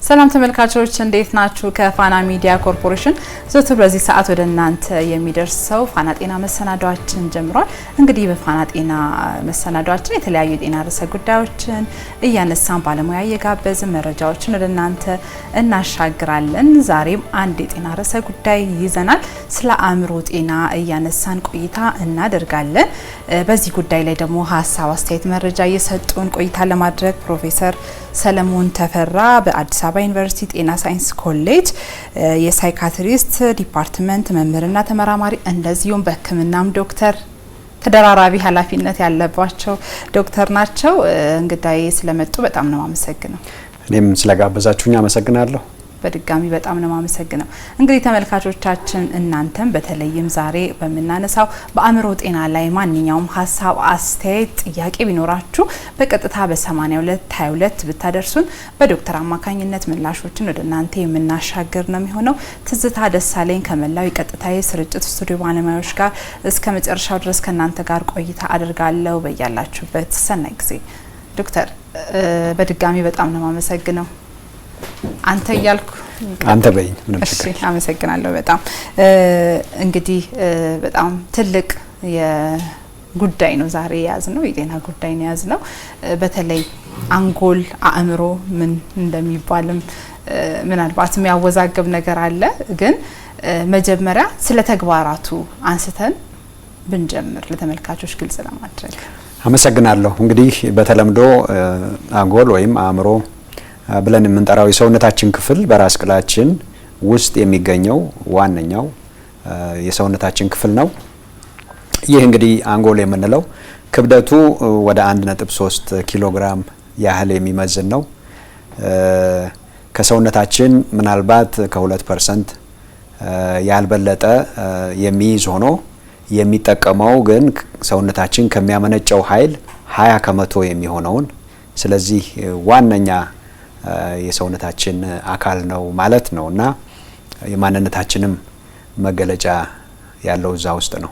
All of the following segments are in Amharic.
ሰላም ተመልካቾች እንዴት ናችሁ? ከፋና ሚዲያ ኮርፖሬሽን ዘወትር በዚህ ሰዓት ወደ እናንተ የሚደርሰው ፋና ጤና መሰናዷችን ጀምሯል። እንግዲህ በፋና ጤና መሰናዷችን የተለያዩ የጤና ርዕሰ ጉዳዮችን እያነሳን ባለሙያ እየጋበዝን መረጃዎችን ወደ እናንተ እናሻግራለን። ዛሬም አንድ የጤና ርዕሰ ጉዳይ ይዘናል። ስለ አእምሮ ጤና እያነሳን ቆይታ እናደርጋለን። በዚህ ጉዳይ ላይ ደግሞ ሀሳብ፣ አስተያየት፣ መረጃ እየሰጡን ቆይታ ለማድረግ ፕሮፌሰር ሰለሞን ተፈራ በአዲስ አበባ ዩኒቨርሲቲ ጤና ሳይንስ ኮሌጅ የሳይካትሪስት ዲፓርትመንት መምህርና ተመራማሪ እንደዚሁም በሕክምናም ዶክተር ተደራራቢ ኃላፊነት ያለባቸው ዶክተር ናቸው። እንግዳዬ ስለመጡ በጣም ነው አመሰግነው። እኔም ስለጋበዛችሁኝ አመሰግናለሁ። በድጋሚ በጣም ነው አመሰግነው። እንግዲህ ተመልካቾቻችን እናንተም በተለይም ዛሬ በመናነሳው በአእምሮ ጤና ላይ ማንኛውም ሀሳብ፣ አስተያየት፣ ጥያቄ ቢኖራችሁ በቀጥታ በ8222 ብታደርሱን በዶክተር አማካኝነት ምላሾችን ወደ እናንተ የምናሻገር ነው የሚሆነው። ትዝታ ደሳለኝ ከመላው የቀጥታዊ ስርጭት ስቱዲዮ ባለሙያዎች ጋር እስከ መጨረሻው ድረስ ከእናንተ ጋር ቆይታ አድርጋለሁ። በያላችሁበት ሰናይ ጊዜ። ዶክተር በድጋሚ በጣም ነው አመሰግነው። አንተ እያልኩ አንተ በይኝ። እሺ፣ አመሰግናለሁ በጣም እንግዲህ በጣም ትልቅ የጉዳይ ነው ዛሬ ያዝነው፣ የጤና ጉዳይ ነው ያዝነው። በተለይ አንጎል፣ አእምሮ ምን እንደሚባልም ምናልባት የሚያወዛግብ ነገር አለ። ግን መጀመሪያ ስለ ተግባራቱ አንስተን ብንጀምር ለተመልካቾች ግልጽ ለማድረግ። አመሰግናለሁ። እንግዲህ በተለምዶ አንጎል ወይም አእምሮ ብለን የምንጠራው የሰውነታችን ክፍል በራስ ቅላችን ውስጥ የሚገኘው ዋነኛው የሰውነታችን ክፍል ነው። ይህ እንግዲህ አንጎል የምንለው ክብደቱ ወደ 1.3 ኪሎ ግራም ያህል የሚመዝን ነው። ከሰውነታችን ምናልባት ከ2% ያልበለጠ የሚይዝ ሆኖ የሚጠቀመው ግን ሰውነታችን ከሚያመነጨው ኃይል 20 ከመቶ የሚሆነውን፣ ስለዚህ ዋነኛ የሰውነታችን አካል ነው ማለት ነው እና የማንነታችንም መገለጫ ያለው እዛ ውስጥ ነው።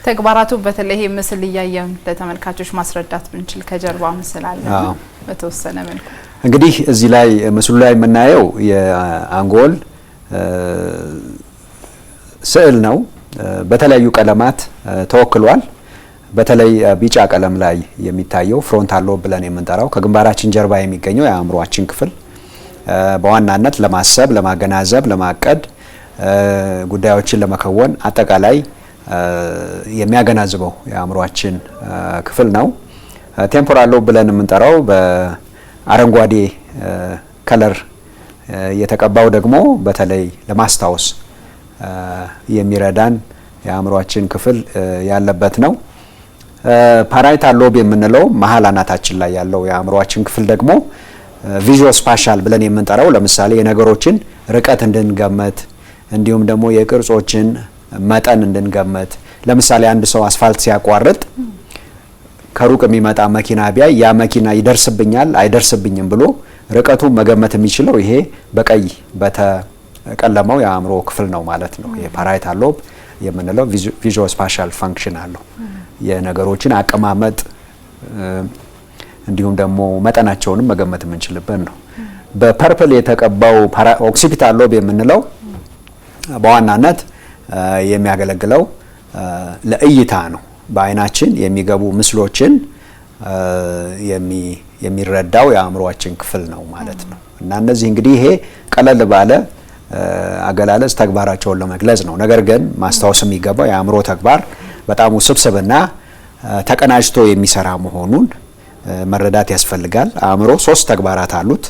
ተግባራቱ በተለይ ምስል እያየን ለተመልካቾች ማስረዳት ብንችል፣ ከጀርባ ምስል አለ በተወሰነ መልኩ። እንግዲህ እዚህ ላይ ምስሉ ላይ የምናየው የአንጎል ስዕል ነው። በተለያዩ ቀለማት ተወክሏል። በተለይ ቢጫ ቀለም ላይ የሚታየው ፍሮንታል ሎብ ብለን የምንጠራው ከግንባራችን ጀርባ የሚገኘው የአእምሮአችን ክፍል በዋናነት ለማሰብ፣ ለማገናዘብ፣ ለማቀድ፣ ጉዳዮችን ለመከወን አጠቃላይ የሚያገናዝበው የአእምሮአችን ክፍል ነው። ቴምፖራል ሎብ ብለን የምንጠራው በአረንጓዴ ከለር የተቀባው ደግሞ በተለይ ለማስታወስ የሚረዳን የአእምሮአችን ክፍል ያለበት ነው። ፓራይታል ሎብ የምንለው መሀል አናታችን ላይ ያለው የአእምሮአችን ክፍል ደግሞ ቪዥዮ ስፓሻል ብለን የምንጠራው ለምሳሌ የነገሮችን ርቀት እንድንገመት እንዲሁም ደግሞ የቅርጾችን መጠን እንድንገመት፣ ለምሳሌ አንድ ሰው አስፋልት ሲያቋርጥ ከሩቅ የሚመጣ መኪና ቢያይ ያ መኪና ይደርስብኛል አይደርስብኝም ብሎ ርቀቱን መገመት የሚችለው ይሄ በቀይ በተቀለመው የአእምሮ ክፍል ነው ማለት ነው። የፓራይታል ሎብ የምንለው ቪዥዮ ስፓሻል ፋንክሽን አለው። የነገሮችን አቀማመጥ እንዲሁም ደግሞ መጠናቸውንም መገመት የምንችልበት ነው። በፐርፕል የተቀባው ኦክሲፒታል ሎብ የምንለው በዋናነት የሚያገለግለው ለእይታ ነው። በአይናችን የሚገቡ ምስሎችን የሚረዳው የአእምሮአችን ክፍል ነው ማለት ነው እና እነዚህ እንግዲህ ይሄ ቀለል ባለ አገላለጽ ተግባራቸውን ለመግለጽ ነው። ነገር ግን ማስታወስ የሚገባው የአእምሮ ተግባር በጣም ውስብስብና ተቀናጅቶ የሚሰራ መሆኑን መረዳት ያስፈልጋል። አእምሮ 3 ተግባራት አሉት።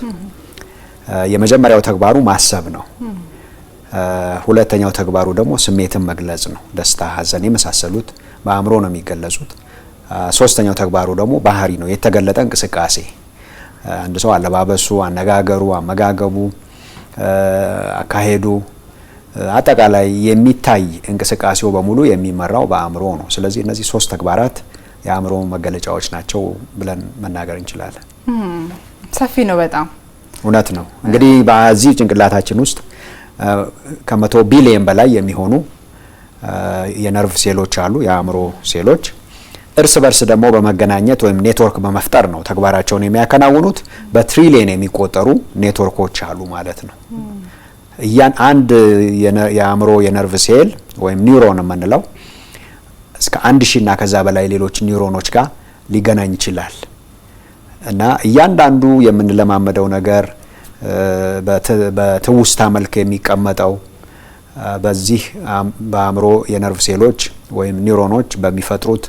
የመጀመሪያው ተግባሩ ማሰብ ነው። ሁለተኛው ተግባሩ ደግሞ ስሜትን መግለጽ ነው። ደስታ፣ ሐዘን የመሳሰሉት በአእምሮ ነው የሚገለጹት። ሶስተኛው ተግባሩ ደግሞ ባህሪ ነው፣ የተገለጠ እንቅስቃሴ። አንድ ሰው አለባበሱ፣ አነጋገሩ፣ አመጋገቡ፣ አካሄዱ አጠቃላይ የሚታይ እንቅስቃሴው በሙሉ የሚመራው በአእምሮ ነው። ስለዚህ እነዚህ 3 ተግባራት የአእምሮ መገለጫዎች ናቸው ብለን መናገር እንችላለን። ሰፊ ነው በጣም እውነት ነው። እንግዲህ በዚህ ጭንቅላታችን ውስጥ ከ100 ቢሊየን በላይ የሚሆኑ የነርቭ ሴሎች አሉ፣ የአእምሮ ሴሎች። እርስ በርስ ደግሞ በመገናኘት ወይም ኔትወርክ በመፍጠር ነው ተግባራቸውን የሚያከናውኑት። በትሪሊየን የሚቆጠሩ ኔትወርኮች አሉ ማለት ነው። አንድ የአእምሮ የነርቭ ሴል ወይም ኒውሮን የምንለው እስከ 1000 እና ከዛ በላይ ሌሎች ኒውሮኖች ጋር ሊገናኝ ይችላል እና እያንዳንዱ የምንለማመደው ነገር በትውስታ መልክ የሚቀመጠው በዚህ በአእምሮ የነርቭ ሴሎች ወይም ኒውሮኖች በሚፈጥሩት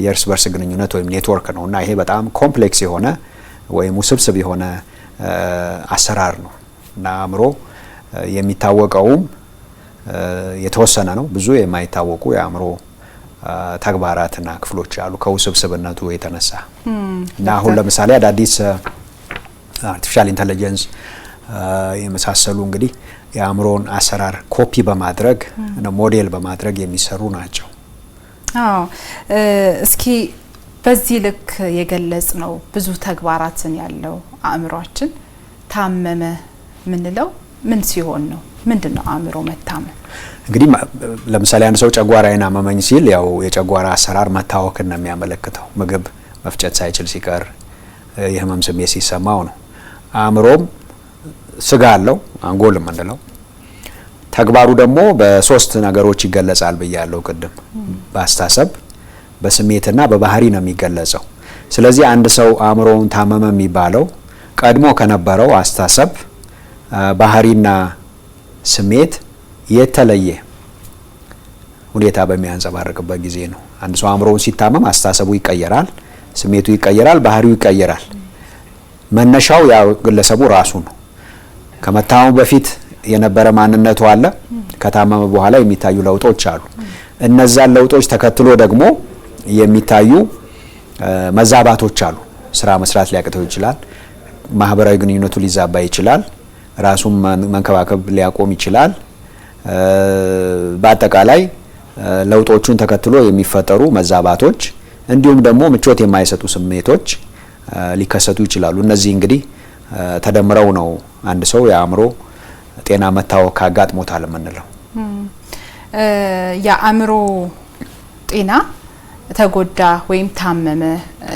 የእርስ በርስ ግንኙነት ወይም ኔትወርክ ነው እና ይሄ በጣም ኮምፕሌክስ የሆነ ወይም ውስብስብ የሆነ አሰራር ነው እና አእምሮ የሚታወቀውም የተወሰነ ነው። ብዙ የማይታወቁ የአእምሮ ተግባራትና ክፍሎች አሉ ከውስብስብነቱ የተነሳ እና አሁን ለምሳሌ አዳዲስ አርቲፊሻል ኢንተለጀንስ የመሳሰሉ እንግዲህ የአእምሮን አሰራር ኮፒ በማድረግ ሞዴል በማድረግ የሚሰሩ ናቸው። አዎ እስኪ በዚህ ልክ የገለጽ ነው ብዙ ተግባራትን ያለው አእምሮአችን ታመመ ምንለው ምን ሲሆን ነው? ምንድነው አእምሮ መታመም? እንግዲህ ለምሳሌ አንድ ሰው ጨጓራዬን አመመኝ ሲል ያው የጨጓራ አሰራር መታወክን ነው የሚያመለክተው። ምግብ መፍጨት ሳይችል ሲቀር የህመም ስሜት ሲሰማው ነው። አእምሮም ስጋ አለው አንጎል የምንለው ተግባሩ ደግሞ በሶስት ነገሮች ይገለጻል ብያለሁ ቅድም። በአስተሳሰብ በስሜትና በባህሪ ነው የሚገለጸው። ስለዚህ አንድ ሰው አእምሮውን ታመመ የሚባለው ቀድሞ ከነበረው አስተሳሰብ ባህሪና ስሜት የተለየ ሁኔታ በሚያንጸባርቅበት ጊዜ ነው። አንድ ሰው አእምሮውን ሲታመም አስተሳሰቡ ይቀየራል፣ ስሜቱ ይቀየራል፣ ባህሪው ይቀየራል። መነሻው ያው ግለሰቡ ራሱ ነው። ከመታመሙ በፊት የነበረ ማንነቱ አለ፣ ከታመመ በኋላ የሚታዩ ለውጦች አሉ። እነዛን ለውጦች ተከትሎ ደግሞ የሚታዩ መዛባቶች አሉ። ስራ መስራት ሊያቅተው ይችላል፣ ማህበራዊ ግንኙነቱ ሊዛባ ይችላል፣ ራሱን መንከባከብ ሊያቆም ይችላል። በአጠቃላይ ለውጦቹን ተከትሎ የሚፈጠሩ መዛባቶች እንዲሁም ደግሞ ምቾት የማይሰጡ ስሜቶች ሊከሰቱ ይችላሉ። እነዚህ እንግዲህ ተደምረው ነው አንድ ሰው የአእምሮ ጤና መታወክ አጋጥሞታል የምንለው። የአእምሮ ጤና ተጎዳ ወይም ታመመ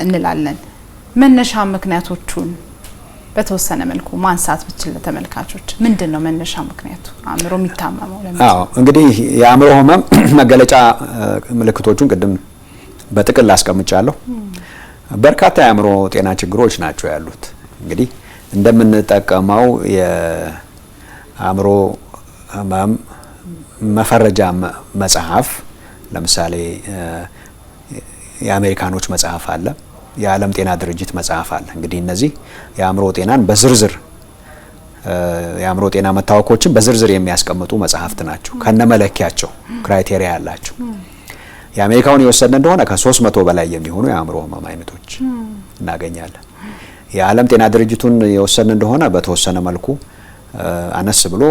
እንላለን። መነሻ ምክንያቶቹን በተወሰነ መልኩ ማንሳት ብቻ ለተመልካቾች ምንድነው መነሻ ምክንያቱ አእምሮ የሚታመመው? አዎ እንግዲህ የአእምሮ ህመም መገለጫ ምልክቶቹን ቅድም በጥቅል አስቀምጫለሁ። በርካታ የአእምሮ ጤና ችግሮች ናቸው ያሉት። እንግዲህ እንደምንጠቀመው የአእምሮ ህመም መፈረጃ መጽሐፍ ለምሳሌ የአሜሪካኖች መጽሐፍ አለ፣ የዓለም ጤና ድርጅት መጽሐፍ አለ። እንግዲህ እነዚህ የአእምሮ ጤናን በዝርዝር የአእምሮ ጤና መታወኮችን በዝርዝር የሚያስቀምጡ መጽሐፍት ናቸው ከነመለኪያቸው ክራይቴሪያ ያላቸው። የአሜሪካውን የወሰድን እንደሆነ ከ300 በላይ የሚሆኑ የአእምሮ ህመም አይነቶች እናገኛለን። የዓለም ጤና ድርጅቱን የወሰድን እንደሆነ በተወሰነ መልኩ አነስ ብሎ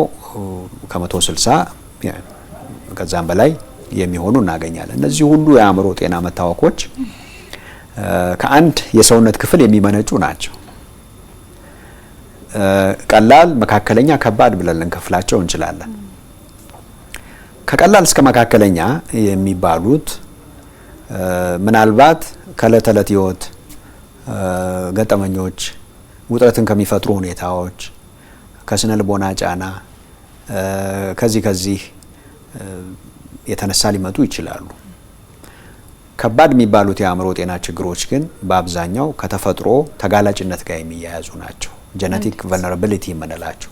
ከ160 ከዛም በላይ የሚሆኑ እናገኛለን። እነዚህ ሁሉ የአእምሮ ጤና መታወኮች ከአንድ የሰውነት ክፍል የሚመነጩ ናቸው። ቀላል፣ መካከለኛ፣ ከባድ ብለን ልንከፍላቸው እንችላለን። ከቀላል እስከ መካከለኛ የሚባሉት ምናልባት ከዕለት ተዕለት ህይወት ገጠመኞች፣ ውጥረትን ከሚፈጥሩ ሁኔታዎች፣ ከስነ ልቦና ጫና ከዚህ የተነሳ ሊመጡ ይችላሉ። ከባድ የሚባሉት የአእምሮ ጤና ችግሮች ግን በአብዛኛው ከተፈጥሮ ተጋላጭነት ጋር የሚያያዙ ናቸው። ጄኔቲክ ቨልነራቢሊቲ የምንላቸው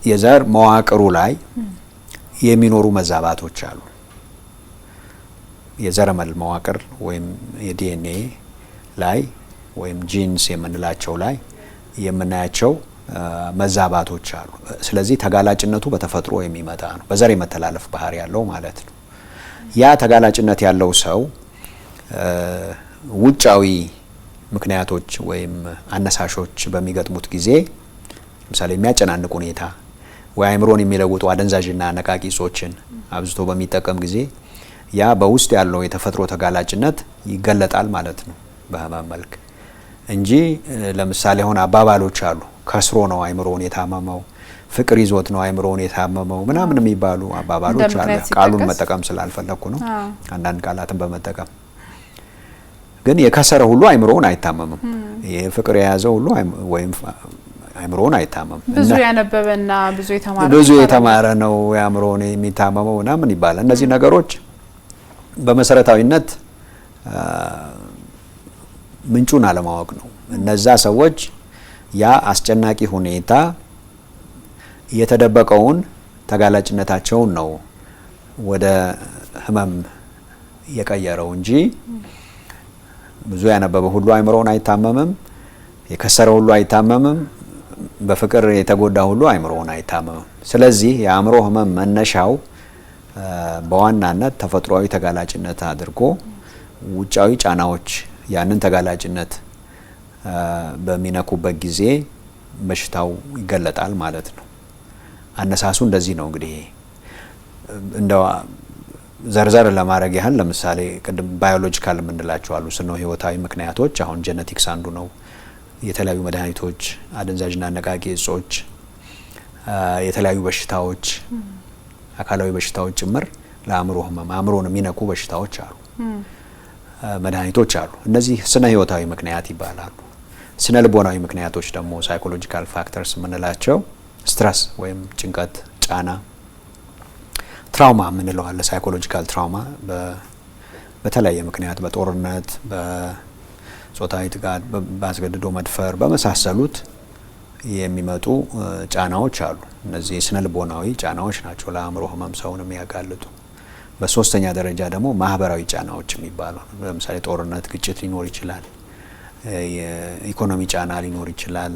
የዘር መዋቅሩ ላይ የሚኖሩ መዛባቶች አሉ። የዘረመል መዋቅር ወይም የዲኤንኤ ላይ ወይም ጂንስ የምንላቸው ላይ የምናያቸው መዛባቶች አሉ። ስለዚህ ተጋላጭነቱ በተፈጥሮ የሚመጣ ነው። በዘር የመተላለፍ ባህሪ ያለው ማለት ነው። ያ ተጋላጭነት ያለው ሰው ውጫዊ ምክንያቶች ወይም አነሳሾች በሚገጥሙት ጊዜ ለምሳሌ የሚያጨናንቅ ሁኔታ ወይ አእምሮን የሚለውጡ አደንዛዥና አነቃቂ እጾችን አብዝቶ በሚጠቀም ጊዜ ያ በውስጥ ያለው የተፈጥሮ ተጋላጭነት ይገለጣል ማለት ነው በህመም መልክ እንጂ ለምሳሌ ሆነ አባባሎች አሉ። ከስሮ ነው አእምሮን የታመመው፣ ፍቅር ይዞት ነው አእምሮን የታመመው ምናምን የሚባሉ አባባሎች አሉ። ቃሉን መጠቀም ስላልፈለኩ ነው አንዳንድ ቃላትን በመጠቀም ግን የከሰረ ሁሉ አይምሮውን አይታመምም። የፍቅር የያዘው ሁሉ ወይም አይምሮውን አይታመምም። ብዙ ያነበበና ብዙ የተማረ ነው የአእምሮውን የሚታመመው እና ምን ይባላል? እነዚህ ነገሮች በመሰረታዊነት ምንጩን አለማወቅ ነው። እነዛ ሰዎች ያ አስጨናቂ ሁኔታ የተደበቀውን ተጋላጭነታቸውን ነው ወደ ህመም የቀየረው እንጂ ብዙ ያነበበ ሁሉ አይምሮውን አይታመምም። የከሰረ ሁሉ አይታመምም። በፍቅር የተጎዳ ሁሉ አይምሮውን አይታመምም። ስለዚህ የአእምሮ ህመም መነሻው በዋናነት ተፈጥሯዊ ተጋላጭነት አድርጎ ውጫዊ ጫናዎች ያንን ተጋላጭነት በሚነኩበት ጊዜ በሽታው ይገለጣል ማለት ነው። አነሳሱ እንደዚህ ነው። እንግዲህ እንደው ዘርዘር ለማድረግ ያህል ለምሳሌ ቅድም ባዮሎጂካል የምንላቸው አሉ፣ ስነ ህይወታዊ ምክንያቶች። አሁን ጄኔቲክስ አንዱ ነው። የተለያዩ መድኃኒቶች፣ አደንዛዥና አነቃቂ እጾች፣ የተለያዩ በሽታዎች፣ አካላዊ በሽታዎች ጭምር ለአእምሮ ህመም አእምሮን የሚነኩ በሽታዎች አሉ፣ መድኃኒቶች አሉ። እነዚህ ስነ ህይወታዊ ምክንያት ይባላሉ። ስነ ልቦናዊ ምክንያቶች ደግሞ ሳይኮሎጂካል ፋክተርስ የምንላቸው ስትረስ ወይም ጭንቀት፣ ጫና፣ ትራውማ የምንለው አለ። ሳይኮሎጂካል ትራውማ በተለያየ ምክንያት በጦርነት፣ በጾታዊ ጥቃት፣ በአስገድዶ መድፈር በመሳሰሉት የሚመጡ ጫናዎች አሉ። እነዚህ ስነ ልቦናዊ ጫናዎች ናቸው ለአእምሮ ህመም ሰውን የሚያጋልጡ። በሶስተኛ ደረጃ ደግሞ ማህበራዊ ጫናዎች የሚባሉ ለምሳሌ ጦርነት፣ ግጭት ሊኖር ይችላል። የኢኮኖሚ ጫና ሊኖር ይችላል።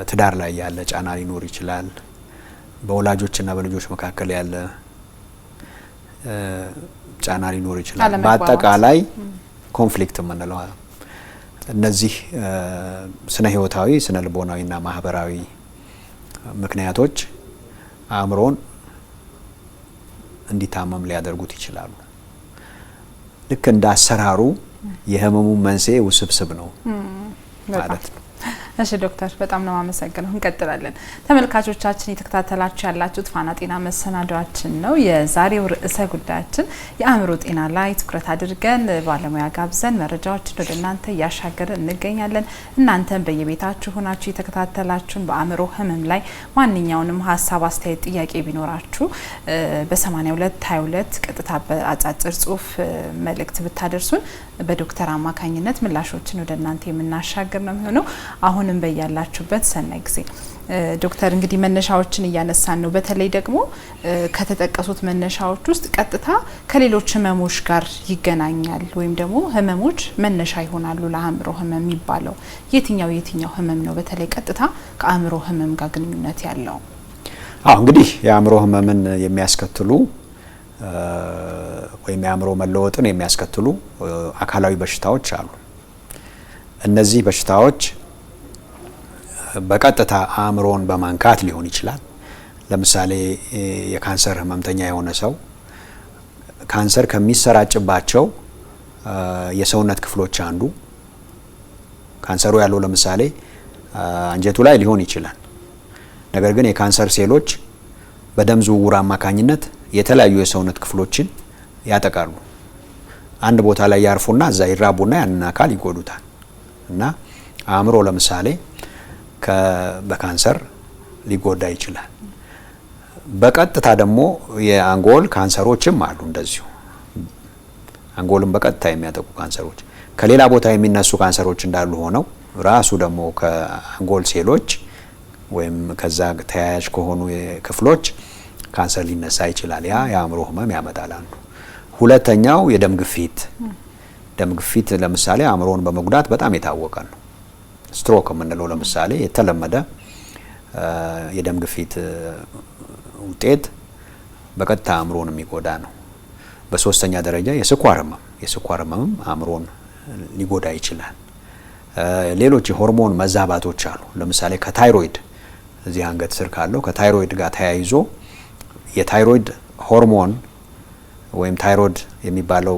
ትዳር ላይ ያለ ጫና ሊኖር ይችላል። በወላጆችና በልጆች መካከል ያለ ጫና ሊኖር ይችላል። በአጠቃላይ ኮንፍሊክት የምንለው እነዚህ ስነ ህይወታዊ፣ ስነ ልቦናዊና ማህበራዊ ምክንያቶች አእምሮን እንዲታመም ሊያደርጉት ይችላሉ። ልክ እንደ አሰራሩ የህመሙ መንስኤ ውስብስብ ነው ማለት ነው። እሺ ዶክተር በጣም ነው ማመሰግነው። እንቀጥላለን። ተመልካቾቻችን እየተከታተላችሁ ያላችሁት ፋና ጤና መሰናዷችን ነው። የዛሬው ርዕሰ ጉዳያችን የአእምሮ ጤና ላይ ትኩረት አድርገን ባለሙያ ጋብዘን መረጃዎችን ወደ እናንተ እያሻገርን እንገኛለን። እናንተም በየቤታችሁ ሆናችሁ እየተከታተላችሁን በአእምሮ ህመም ላይ ማንኛውንም ሀሳብ፣ አስተያየት፣ ጥያቄ ቢኖራችሁ በ8222 ቀጥታ በአጫጭር ጽሁፍ መልእክት ብታደርሱን በዶክተር አማካኝነት ምላሾችን ወደ እናንተ የምናሻገር ነው የሚሆነው። አሁንም በያላችሁበት ሰናይ ጊዜ። ዶክተር እንግዲህ መነሻዎችን እያነሳን ነው። በተለይ ደግሞ ከተጠቀሱት መነሻዎች ውስጥ ቀጥታ ከሌሎች ህመሞች ጋር ይገናኛል ወይም ደግሞ ህመሞች መነሻ ይሆናሉ ለአእምሮ ህመም የሚባለው የትኛው ህመም ነው? በተለይ ቀጥታ ከአእምሮ ህመም ጋር ግንኙነት ያለው? እንግዲህ የአእምሮ ህመምን የሚያስከትሉ ወይም የአእምሮ መለወጥን የሚያስከትሉ አካላዊ በሽታዎች አሉ። እነዚህ በሽታዎች በቀጥታ አእምሮን በማንካት ሊሆን ይችላል። ለምሳሌ የካንሰር ህመምተኛ የሆነ ሰው ካንሰር ከሚሰራጭባቸው የሰውነት ክፍሎች አንዱ ካንሰሩ ያለው ለምሳሌ አንጀቱ ላይ ሊሆን ይችላል። ነገር ግን የካንሰር ሴሎች በደም ዝውውር አማካኝነት የተለያዩ የሰውነት ክፍሎችን ያጠቃሉ። አንድ ቦታ ላይ ያርፉና እዛ ይራቡና ያንን አካል ይጎዱታል። እና አእምሮ ለምሳሌ በካንሰር ሊጎዳ ይችላል። በቀጥታ ደግሞ የአንጎል ካንሰሮችም አሉ። እንደዚሁ አንጎልን በቀጥታ የሚያጠቁ ካንሰሮች፣ ከሌላ ቦታ የሚነሱ ካንሰሮች እንዳሉ ሆነው ራሱ ደግሞ ከአንጎል ሴሎች ወይም ከዛ ተያያዥ ከሆኑ ክፍሎች ካንሰር ሊነሳ ይችላል። ያ የአእምሮ ህመም ያመጣል አንዱ። ሁለተኛው የደም ግፊት። ደም ግፊት ለምሳሌ አእምሮን በመጉዳት በጣም የታወቀ ነው። ስትሮክ የምንለው ለምሳሌ የተለመደ የደም ግፊት ውጤት በቀጥታ አእምሮን የሚጎዳ ነው። በሶስተኛ ደረጃ የስኳር ህመም አእምሮን ሊጎዳ ይችላል። ሌሎች የሆርሞን መዛባቶች አሉ። ለምሳሌ ከታይሮይድ እዚህ አንገት ስር ካለው ከታይሮይድ ጋር ተያይዞ የታይሮይድ ሆርሞን ወይም ታይሮይድ የሚባለው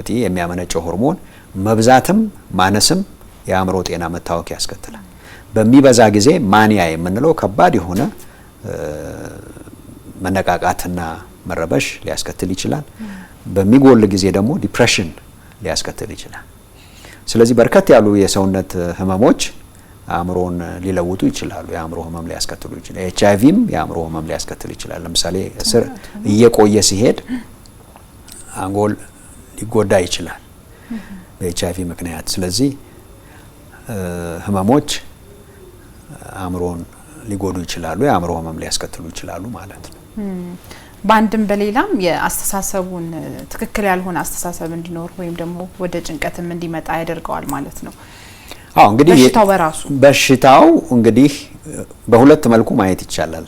እጢ የሚያመነጨው ሆርሞን መብዛትም ማነስም የአእምሮ ጤና መታወክ ያስከትላል። በሚበዛ ጊዜ ማኒያ የምንለው ከባድ የሆነ መነቃቃትና መረበሽ ሊያስከትል ይችላል። በሚጎል ጊዜ ደግሞ ዲፕሬሽን ሊያስከትል ይችላል። ስለዚህ በርከት ያሉ የሰውነት ህመሞች አእምሮን ሊለውጡ ይችላሉ። የአእምሮ ህመም ሊያስከትሉ ይችላል። ኤችአይቪም የአእምሮ ህመም ሊያስከትል ይችላል። ለምሳሌ ስር እየቆየ ሲሄድ አንጎል ሊጎዳ ይችላል በኤችአይቪ ምክንያት። ስለዚህ ህመሞች አእምሮን ሊጎዱ ይችላሉ፣ የአእምሮ ህመም ሊያስከትሉ ይችላሉ ማለት ነው። በአንድም በሌላም የአስተሳሰቡን ትክክል ያልሆነ አስተሳሰብ እንዲኖር ወይም ደግሞ ወደ ጭንቀትም እንዲመጣ ያደርገዋል ማለት ነው። አዎ እንግዲህ በሽታው እንግዲህ በሁለት መልኩ ማየት ይቻላል።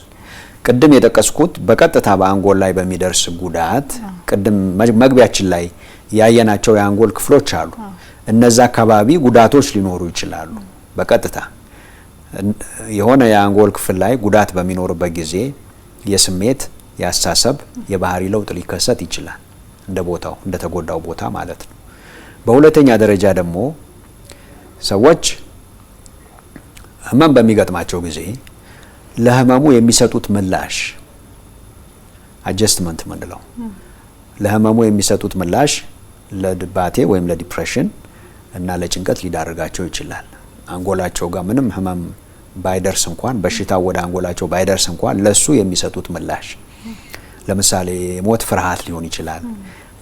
ቅድም የጠቀስኩት በቀጥታ በአንጎል ላይ በሚደርስ ጉዳት ቅድም መግቢያችን ላይ ያየናቸው የአንጎል ክፍሎች አሉ። እነዛ አካባቢ ጉዳቶች ሊኖሩ ይችላሉ። በቀጥታ የሆነ የአንጎል ክፍል ላይ ጉዳት በሚኖርበት ጊዜ የስሜት፣ የአስተሳሰብ፣ የባህሪ ለውጥ ሊከሰት ይችላል እንደ ቦታው እንደ ተጎዳው ቦታ ማለት ነው። በሁለተኛ ደረጃ ደግሞ ሰዎች ህመም በሚገጥማቸው ጊዜ ለህመሙ የሚሰጡት ምላሽ አጀስትመንት ምንለው ለህመሙ የሚሰጡት ምላሽ ለድባቴ ወይም ለዲፕሬሽን እና ለጭንቀት ሊዳርጋቸው ይችላል። አንጎላቸው ጋር ምንም ህመም ባይደርስ እንኳን በሽታው ወደ አንጎላቸው ባይደርስ እንኳን ለሱ የሚሰጡት ምላሽ ለምሳሌ ሞት ፍርሃት ሊሆን ይችላል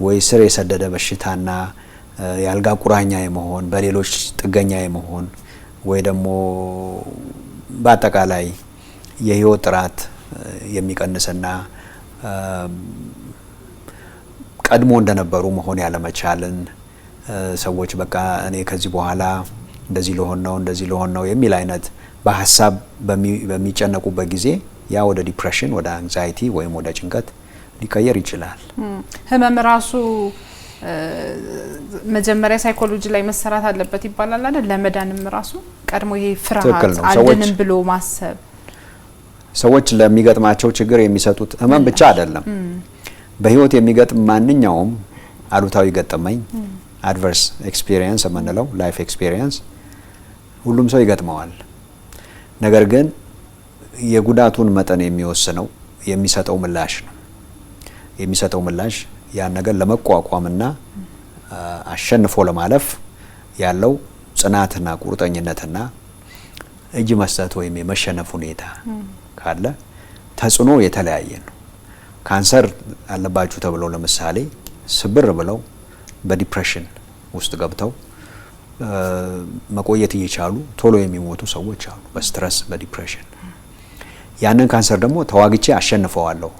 ወይ ስር የሰደደ በሽታና የአልጋ ቁራኛ የመሆን በሌሎች ጥገኛ የመሆን ወይ ደግሞ በአጠቃላይ የህይወት ጥራት የሚቀንስና ቀድሞ እንደነበሩ መሆን ያለመቻልን ሰዎች በቃ እኔ ከዚህ በኋላ እንደዚህ ልሆን ነው የሚል አይነት በሐሳብ በሚጨነቁበት ጊዜ ያ ወደ ዲፕሬሽን ወደ አንግዛይቲ ወይም ወደ ጭንቀት ሊቀየር ይችላል። ህመም ራሱ መጀመሪያ ሳይኮሎጂ ላይ መሰራት አለበት ይባላል አይደል? ለመዳንም ራሱ ቀድሞ ይሄ ፍርሃት አልድንም ብሎ ማሰብ ሰዎች ለሚገጥማቸው ችግር የሚሰጡት ህመም ብቻ አይደለም። በህይወት የሚገጥም ማንኛውም አሉታዊ ገጠመኝ አድቨርስ ኤክስፒሪየንስ የምንለው ላይፍ ኤክስፒሪየንስ ሁሉም ሰው ይገጥመዋል። ነገር ግን የጉዳቱን መጠን የሚወስነው የሚሰጠው ምላሽ ነው። የሚሰጠው ምላሽ ያን ነገር ለመቋቋምና አሸንፎ ለማለፍ ያለው ጽናትና ቁርጠኝነትና እጅ መስጠት ወይም የመሸነፍ ሁኔታ ካለ ተጽዕኖ የተለያየ ነው። ካንሰር አለባችሁ ተብለው ለምሳሌ ስብር ብለው በዲፕሬሽን ውስጥ ገብተው መቆየት እየቻሉ ቶሎ የሚሞቱ ሰዎች አሉ፣ በስትረስ በዲፕሬሽን። ያንን ካንሰር ደግሞ ተዋግቼ አሸንፈዋለሁ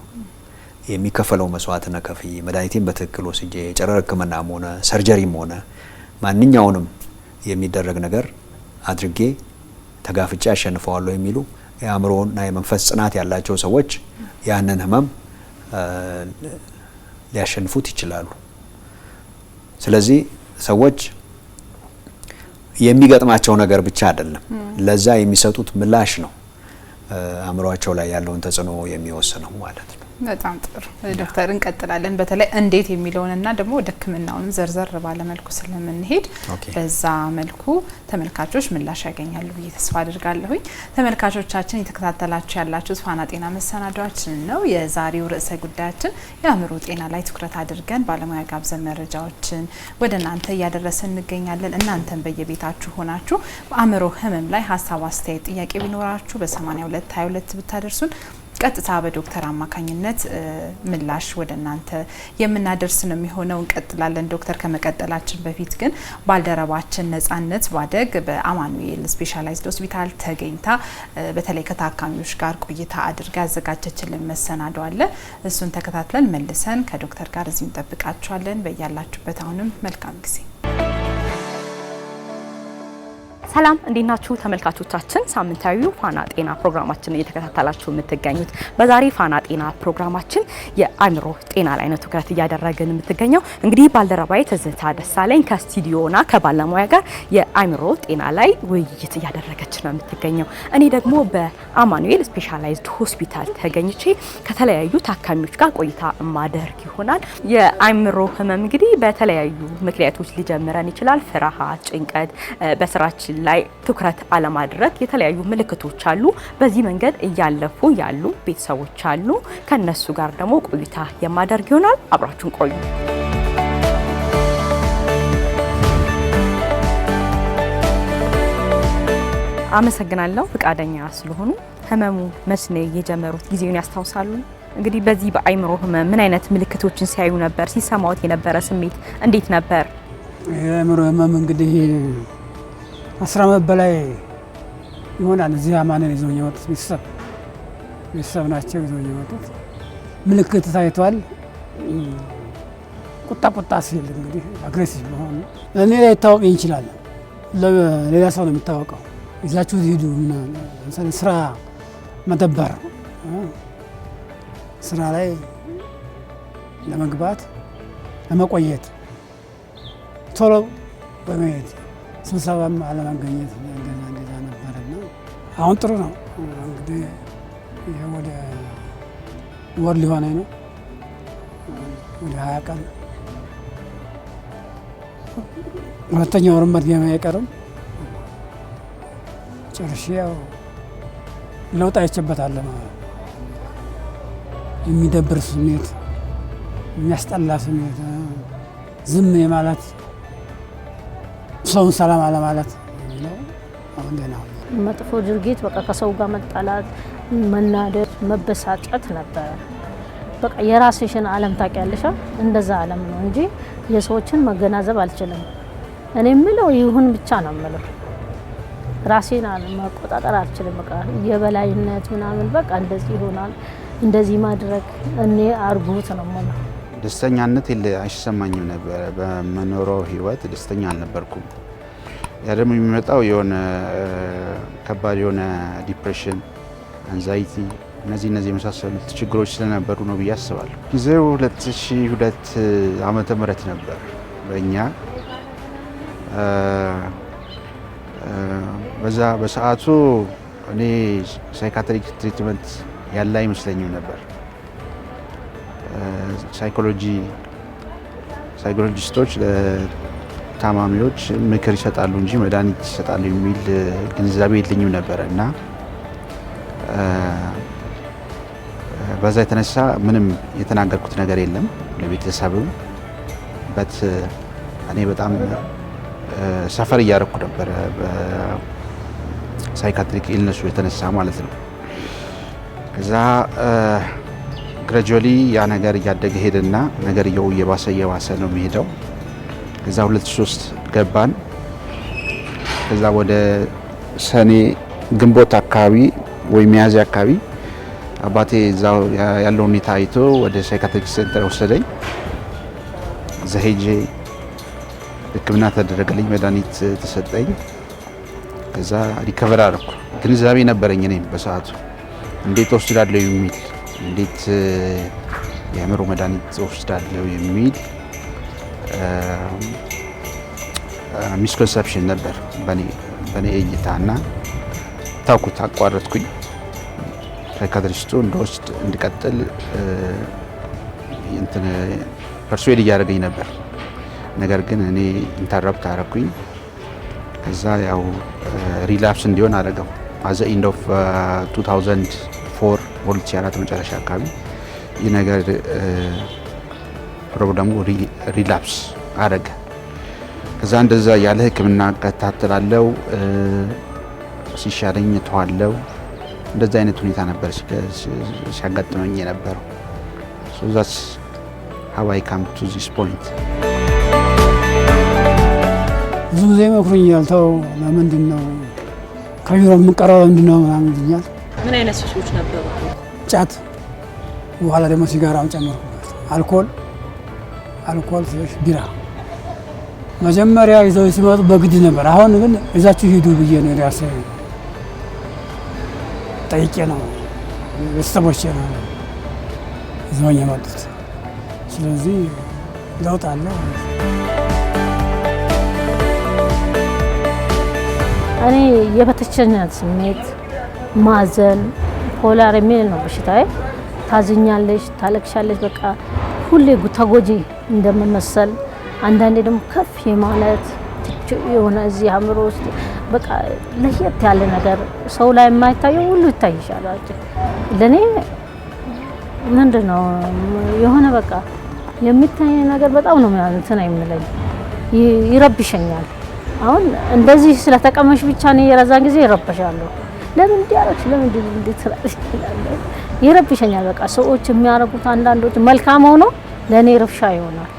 የሚከፈለው መስዋዕትና ከፍዬ መድኃኒቴን በትክክል ወስጄ የጨረር ህክምናም ሆነ ሰርጀሪም ሆነ ማንኛውንም የሚደረግ ነገር አድርጌ ተጋፍጬ አሸንፈዋለሁ የሚሉ የአእምሮና የመንፈስ ጽናት ያላቸው ሰዎች ያንን ህመም ሊያሸንፉት ይችላሉ። ስለዚህ ሰዎች የሚገጥማቸው ነገር ብቻ አይደለም፣ ለዛ የሚሰጡት ምላሽ ነው አእምሮአቸው ላይ ያለውን ተጽዕኖ የሚወስነው ማለት ነው። በጣም ጥሩ ዶክተር፣ እንቀጥላለን። በተለይ እንዴት የሚለውንና ደግሞ ወደ ህክምናውንም ዘርዘር ባለ መልኩ ስለምንሄድ በዛ መልኩ ተመልካቾች ምላሽ ያገኛሉ ብዬ ተስፋ አድርጋለሁኝ። ተመልካቾቻችን የተከታተላችሁ ያላችሁት ፋና ጤና መሰናዷችን ነው። የዛሬው ርዕሰ ጉዳያችን የአእምሮ ጤና ላይ ትኩረት አድርገን ባለሙያ ጋብዘን መረጃዎችን ወደ እናንተ እያደረስን እንገኛለን። እናንተም በየቤታችሁ ሆናችሁ በአእምሮ ህመም ላይ ሀሳብ፣ አስተያየት፣ ጥያቄ ቢኖራችሁ በ8222 ብታደርሱን ቀጥታ በዶክተር አማካኝነት ምላሽ ወደ እናንተ የምናደርስ ነው የሚሆነው። እንቀጥላለን። ዶክተር፣ ከመቀጠላችን በፊት ግን ባልደረባችን ነጻነት ባደግ በአማኑኤል ስፔሻላይዝድ ሆስፒታል ተገኝታ በተለይ ከታካሚዎች ጋር ቆይታ አድርጋ ያዘጋጀችልን መሰናዶ አለ። እሱን ተከታትለን መልሰን ከዶክተር ጋር እዚህ እንጠብቃችኋለን። በያላችሁበት አሁንም መልካም ጊዜ። ሰላም እንዴት ናችሁ ተመልካቾቻችን? ሳምንታዊው ፋና ጤና ፕሮግራማችን እየተከታተላችሁ የምትገኙት በዛሬ ፋና ጤና ፕሮግራማችን የአእምሮ ጤና ላይ ነው ትኩረት እያደረግን የምትገኘው። እንግዲህ ባልደረባዬ ትዝታ ደሳለኝ ከስቱዲዮና ከባለሙያ ጋር የአእምሮ ጤና ላይ ውይይት እያደረገች ነው የምትገኘው። እኔ ደግሞ በአማኑኤል ስፔሻላይዝድ ሆስፒታል ተገኝቼ ከተለያዩ ታካሚዎች ጋር ቆይታ ማደርግ ይሆናል። የአእምሮ ህመም እንግዲህ በተለያዩ ምክንያቶች ሊጀምረን ይችላል። ፍርሃት፣ ጭንቀት፣ በስራችን ላይ ትኩረት አለማድረግ የተለያዩ ምልክቶች አሉ። በዚህ መንገድ እያለፉ ያሉ ቤተሰቦች አሉ። ከነሱ ጋር ደግሞ ቆይታ የማደርግ ይሆናል። አብራችሁን ቆዩ። አመሰግናለሁ ፍቃደኛ ስለሆኑ። ህመሙ መቼ ነው የጀመሩት? ጊዜውን ያስታውሳሉ? እንግዲህ በዚህ በአይምሮ ህመም ምን አይነት ምልክቶችን ሲያዩ ነበር? ሲሰማዎት የነበረ ስሜት እንዴት ነበር? የአይምሮ ህመም እንግዲህ 10 ዓመት በላይ ይሆናል። እዚህ አማኑኤል ይዘውኝ የመጡት ቤተሰብ ናቸው ይዘውኝ የመጡት። ምልክት ታይቷል። ቁጣ ሲል እንግዲህ አግሬሲቭ መሆኑ እኔ ላይ ይታወቀኝ ይችላል። ለሌላ ሰው ነው የሚታወቀው። ይዛችሁ ሄዱ ምናምን ስራ መደበር ስራ ላይ ለመግባት ለመቆየት ቶሎ በመሄድ ስብሰባም አለመገኘት እንደዛ ነበርና አሁን ጥሩ ነው። እንግዲህ ይሄ ወደ ወር ሊሆነኝ ነው። ወደ 20 ቀን ሁለተኛው ወር መድገም አይቀርም። ጨርሼ ያው ለውጥ አይቼበታለሁ ማለት ነው። የሚደብር ስሜት፣ የሚያስጠላ ስሜት፣ ዝም የማለት ሰውን ሰላም አለማለት ነው። አሁን ደህና መጥፎ ድርጊት በቃ ከሰው ጋር መጣላት፣ መናደድ፣ መበሳጨት ነበረ። በቃ የራስሽን ዓለም ታውቂያለሽ። እንደዛ ዓለም ነው እንጂ የሰዎችን መገናዘብ አልችልም። እኔ የምለው ይሁን ብቻ ነው የምለው። ራሴን መቆጣጠር አልችልም። በቃ የበላይነት ምናምን በቃ እንደዚህ ይሆናል እንደዚህ ማድረግ እኔ አርጉት ነው ማለት። ደስተኛነት አይሰማኝም ነበር። በመኖረው ህይወት ደስተኛ አልነበርኩም። ያ ደግሞ የሚመጣው የሆነ ከባድ የሆነ ዲፕሬሽን፣ አንዛይቲ እነዚህ የመሳሰሉት ችግሮች ስለነበሩ ነው ብዬ አስባለሁ። ጊዜው 2002 ዓመተ ምህረት ነበር በእኛ በሰዓቱ እኔ ሳይካትሪክ ትሪትመንት ያለ አይመስለኝም ነበር። ሳይኮሎጂስቶች ለታማሚዎች ምክር ይሰጣሉ እንጂ መድኃኒት ይሰጣሉ የሚል ግንዛቤ የለኝም ነበር እና በዛ የተነሳ ምንም የተናገርኩት ነገር የለም ለቤተሰብም። በት እኔ በጣም ሰፈር እያደረኩ ነበር በሳይካትሪክ ኢልነሱ የተነሳ ማለት ነው። ከዛ ግራጁዋሊ ያ ነገር እያደገ ሄደና ነገርየው እየባሰ ነው የሚሄደው። ከዛ 2003 ገባን። ከዛ ወደ ሰኔ ግንቦት አካባቢ ወይ ሚያዝያ አካባቢ አባቴ እዛው ያለው ሁኔታ አይቶ ወደ ሳይካትሪክ ሴንተር ወሰደኝ። እዛ ሄጄ ሕክምና ተደረገልኝ፣ መድኃኒት ተሰጠኝ። ከዛ ሪከቨር አደረኩ። ግንዛቤ ነበረኝ እኔም በሰዓቱ እንዴት ወስዳለሁ የሚል እንዴት የአእምሮ መድኃኒት ወስዳለሁ የሚል ሚስኮንሰፕሽን ነበር በኔ እይታ እና ታውኩት፣ አቋረጥኩኝ። ሳይካትሪስቱ እንደወስድ እንድቀጥል እንትን ፐርሱዌድ እያደረገኝ ነበር። ነገር ግን እኔ ኢንተረፕት አደረኩኝ። ከዛ ያው ሪላፕስ እንዲሆን አደረገው። አዘ ኢንድ ኦፍ 2004 2004 መጨረሻ አካባቢ ይህ ነገር ፕሮግራሙ ሪላፕስ አደረገ። ከዛ እንደዛ ያለ ሕክምና እከታተላለሁ፣ ሲሻለኝ እተዋለሁ። እንደዛ አይነት ሁኔታ ነበር ሲያጋጥመኝ የነበረው። ሶ ዛትስ ሃው አይ ካም ቱ ዚስ ፖይንት። ብዙ ጊዜ ይመክሩኛል፣ ተው ለምንድን ነው ከቢሮ የምንቀረው ለምንድን ነው ምናምን ይሉኛል። ምን አይነት ሱሶች ነበሩ? ጫት፣ በኋላ ደግሞ ሲጋራም ጨመርኩበት። አልኮል ትንሽ ቢራ መጀመሪያ ይዘው ሲመጡ በግድ ነበር። አሁን ግን ይዛችሁ ሂዱ ብዬ ነው ራሴ ጠይቄ ነው ቤተሰቦቼ ነው ይዘውኝ የመጡት። ስለዚህ ለውጥ አለ። እኔ የበታችነት ስሜት፣ ማዘን፣ ፖላር የሚል ነው በሽታዬ። ታዝኛለሽ፣ ታለቅሻለሽ፣ በቃ ሁሌ ተጎጂ እንደምመሰል፣ አንዳንዴ ደግሞ ከፍ የማለት የሆነ እዚህ አእምሮ ውስጥ በቃ ለየት ያለ ነገር ሰው ላይ የማይታየው ሁሉ ይታይሻል። ለኔ ምንድነው የሆነ በቃ የሚታይ ነገር በጣም ነው እንትን አይምለኝ፣ ይረብሸኛል። አሁን እንደዚህ ስለተቀመሽ ብቻ ነው የራዛን ጊዜ ይረበሻለሁ። ለምን እንዲያረክሽ ለምን እንዴት ትላለሽ? ይረብሸኛል። በቃ ሰዎች የሚያረጉት አንዳንዶች መልካም ሆኖ ለኔ ረብሻ ይሆናል።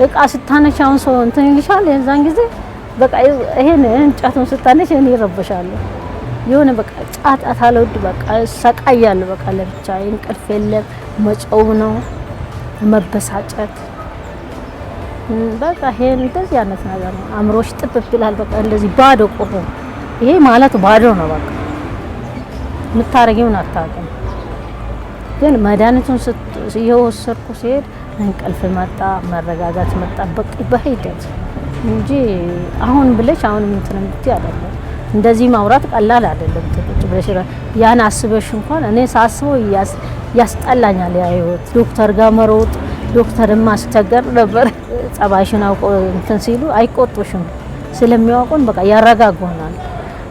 እቃ ስታነሽ አሁን ሰው እንትን ይልሻል። የዛን ጊዜ በቃ ይሄን እንጨቱን ስታነሽ እኔ ይረበሻለሁ። የሆነ በቃ ጫጫታ አልወድ በቃ ሰቃያለሁ። በቃ ለብቻ እንቅልፍ የለም፣ መጮው ነው፣ መበሳጨት በቃ ይሄን እንደዚህ አይነት ነገር ነው። አእምሮሽ ጥብብ ይላል። በቃ እንደዚህ ባዶ ቆሞ ይሄ ማለት ባዶ ነው። በቃ የምታረጊውን አታውቅም። ግን መድኃኒቱን እየወሰድኩ ሲሄድ እንቅልፍ መጣ፣ መረጋጋት መጣ። በቃ በሂደት እንጂ አሁን ብለሽ አሁን እንትን እንድትይ አይደለም። እንደዚህ ማውራት ቀላል አይደለም። ትቁጭ ብለሽ ያን አስበሽ እንኳን እኔ ሳስበው ያስጠላኛል። ያ ህይወት ዶክተር ጋር መሮጥ ዶክተርን ማስቸገር ነበር። ጸባይሽን አውቆ እንትን ሲሉ አይቆጡሽም። ስለሚያውቁን በቃ ያረጋጉናል።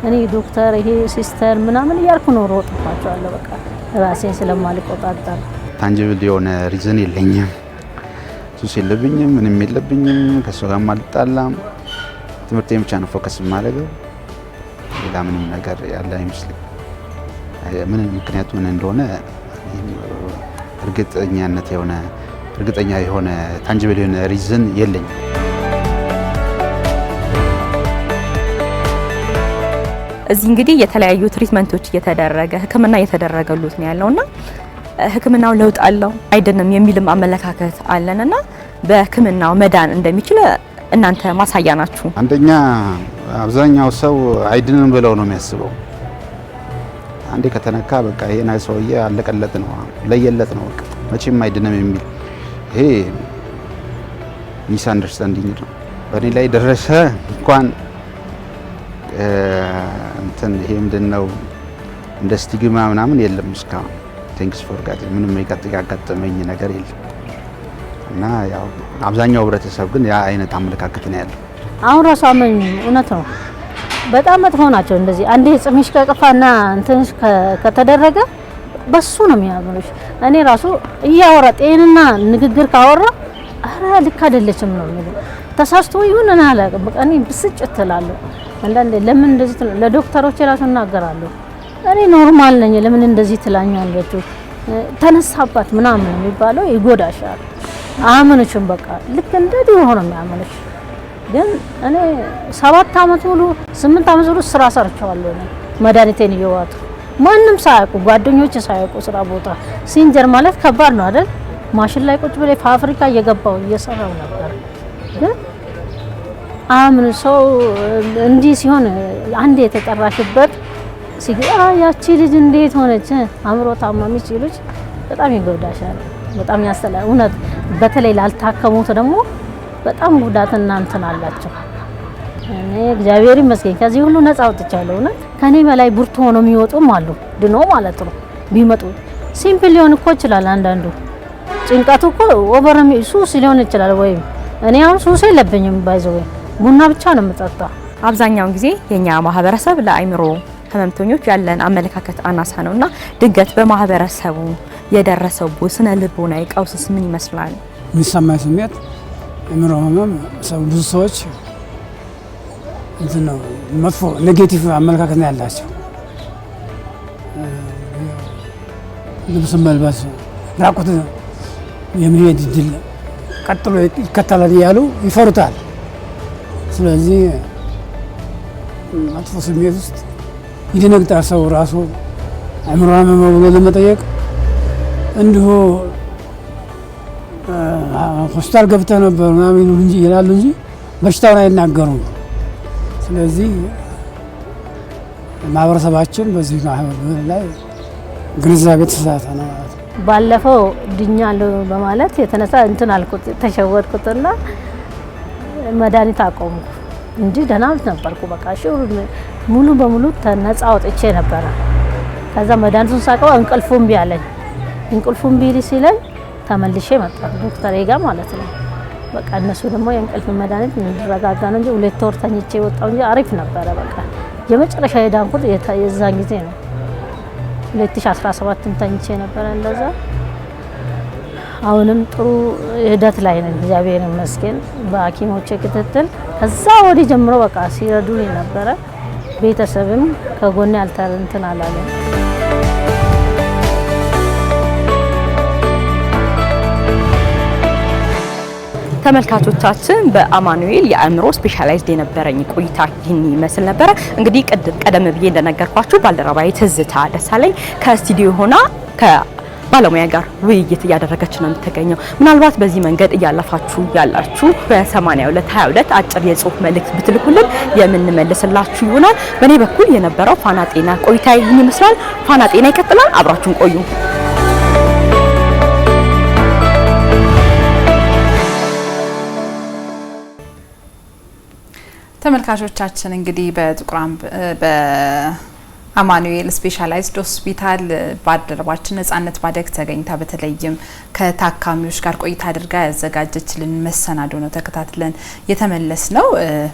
እኔ ዶክተር ይሄ ሲስተር ምናምን እያልኩ ነው ሮጥባቸዋለሁ። በቃ ራሴን ስለማልቆጣጠር ታንጂብል የሆነ ሪዝን የለኝም። ሱስ የለብኝም፣ ምንም የለብኝም። ከሰው ጋር ማልጣላም። ትምህርቴን ብቻ ነው ፎከስ የማደርገው። ሌላ ምንም ነገር ያለ አይመስልም። ምን ምክንያቱ ምን እንደሆነ እርግጠኛ የሆነ ታንጂብል የሆነ ሪዝን የለኝም። እዚህ እንግዲህ የተለያዩ ትሪትመንቶች እየተደረገ ሕክምና እየተደረገሉት ነው ያለውና ሕክምናው ለውጥ አለው አይደለም የሚልም አመለካከት አለንና በሕክምናው መዳን እንደሚችል እናንተ ማሳያ ናችሁ። አንደኛ አብዛኛው ሰው አይድንም ብለው ነው የሚያስበው። አንዴ ከተነካ በቃ ይሄን ሰውዬ አለቀለት ነው ለየለት ነው በቃ መቼም አይድንም የሚል ይሄ ሚስ አንደርስታንዲንግ ነው። በእኔ ላይ ደረሰ እንኳን እንትን ይሄ ምንድነው እንደ ስቲግማ ምናምን የለም እስካሁን። ቴንክስ ፎር ጋድ ምንም ያጋጠመኝ ነገር የለም። እና ያው አብዛኛው ህብረተሰብ ግን ያ አይነት አመለካከት ነው ያለው። አሁን ራሱ አመኝ እውነት ነው። በጣም መጥፎ ናቸው። እንደዚህ አንዴ ጽምሽ ከቀፋና እንትን ከተደረገ በሱ ነው የሚያምሩሽ። እኔ ራሱ እያወራ ጤንና ንግግር ካወራ አረ ልክ አይደለችም ነው የሚለው። ተሳስቶ ይሁን እና አላውቅም። በቃ እኔ ብስጭት እላለሁ። አንዳንዴ ለምን እንደዚህ ለዶክተሮች ራሱ እናገራለሁ። እኔ ኖርማል ነኝ ለምን እንደዚህ ትላኛለች ተነሳባት ምናምን የሚባለው ይጎዳሻል። አመነችም በቃ ልክ እንደዚህ ሆኖ የሚያመነሽ። ግን እኔ 7 አመት ሙሉ 8 አመት ሙሉ ስራ ሰርቻለሁ። መድኃኒቴን እየዋጡ ማንም ሳያውቁ ጓደኞች ሳያውቁ ስራ ቦታ ሲንጀር ማለት ከባድ ነው አይደል? ማሽን ላይ ቁጭ ብለ ፋብሪካ እየገባው እየሰራው ነበር። ግን አምን ሰው እንዲህ ሲሆን አንዴ የተጠራሽበት ሲገራ ያቺ ልጅ እንዴት ሆነች አእምሮ ታማሚች ልጅ በጣም ይጎዳሻል። በጣም ያስተላል። እውነት በተለይ ላልታከሙት ደግሞ በጣም ጉዳትና እንትን አላቸው። እኔ እግዚአብሔር ይመስገን ከዚህ ሁሉ ነፃ ወጥቻለሁ። እውነት ከኔ በላይ ብርቱ ሆነው የሚወጡም አሉ። ድኖ ማለት ነው ቢመጡ ሲምፕል ሊሆን እኮ ይችላል። አንዳንዱ ጭንቀቱ እኮ ኦቨርሚ ሱስ ሊሆን ይችላል። ወይም እኔ አሁን ሱስ የለብኝም ባይዘው ቡና ብቻ ነው የምጠጣው። አብዛኛውን ጊዜ የኛ ማህበረሰብ ለአእምሮ ህመምተኞች ያለን አመለካከት አናሳ ነውና ድንገት በማህበረሰቡ የደረሰው ስነ ልቦናዊ ቀውስስ ምን ይመስላል? የሚሰማኝ ስሜት አእምሮ ህመም ብዙ ሰዎች እንትን ነው መጥፎ ኔጌቲቭ አመለካከት ነው ያላቸው። ልብስ መልበስ ራቁት የሚሄድ ድል ቀጥሎ ይከተላል እያሉ ይፈሩታል። ስለዚህ መጥፎ ስሜት ውስጥ ይደነግጣል ሰው ራሱ አእምሮ ህመም ብሎ ለመጠየቅ እንዲሁ ሆስፒታል ገብተህ ነበር ምናምን እንጂ ይላሉ እንጂ በሽታውን አይናገሩም። ስለዚህ ማህበረሰባችን በዚህ ላይ ግንዛቤ ተሳሳተ ነው ማለት ነው። ባለፈው ድኛለሁ በማለት የተነሳ እንትን አልኩት ተሸወድኩትና መድኃኒት አቆምኩ እንጂ ደህና ነበርኩ። በቃ ሙሉ በሙሉ ነፃ ወጥቼ ነበረ። ከዛ መድኃኒቱን ሳቀው እንቅልፉን ቢያለኝ እንቅልፉን ቢል ሲለኝ ተመልሼ መጣሁ ዶክተር ጋር ማለት ነው። በቃ እነሱ ደግሞ የእንቅልፍ መድኃኒት እንድረጋጋ ነው እንጂ 2 ወር ተኝቼ ወጣሁ እንጂ አሪፍ ነበረ። በቃ የመጨረሻ የዳንኩት የዛን ጊዜ ነው። 2017 ተኝቼ ነበረ እንደዛ። አሁንም ጥሩ ሂደት ላይ ነን፣ እግዚአብሔር ይመስገን። በሐኪሞቼ ክትትል ከዛ ወዲህ ጀምሮ በቃ ሲረዱኝ ነበረ። ቤተሰብም ከጎኔ አልተረንትን አላለም። ተመልካቾቻችን በአማኑኤል የአእምሮ ስፔሻላይዝድ የነበረኝ ቆይታ ይህን ይመስል ነበረ። እንግዲህ ቀደም ብዬ እንደነገርኳችሁ ባልደረባዬ ትዝታ ደሳለኝ ከስቱዲዮ ሆና ከባለሙያ ጋር ውይይት እያደረገች ነው የምትገኘው። ምናልባት በዚህ መንገድ እያለፋችሁ ያላችሁ በ8222 አጭር የጽሁፍ መልእክት ብትልኩልን የምንመልስላችሁ ይሆናል። በእኔ በኩል የነበረው ፋና ጤና ቆይታ ይህን ይመስላል። ፋና ጤና ይቀጥላል። አብራችሁን ቆዩ። ተመልካቾቻችን እንግዲህ በአማኑኤል ስፔሻላይዝድ ሆስፒታል ባልደረባችን ነጻነት ባደግ ተገኝታ በተለይም ከታካሚዎች ጋር ቆይታ አድርጋ ያዘጋጀችልን መሰናዶ ነው ተከታትለን የተመለስ ነው።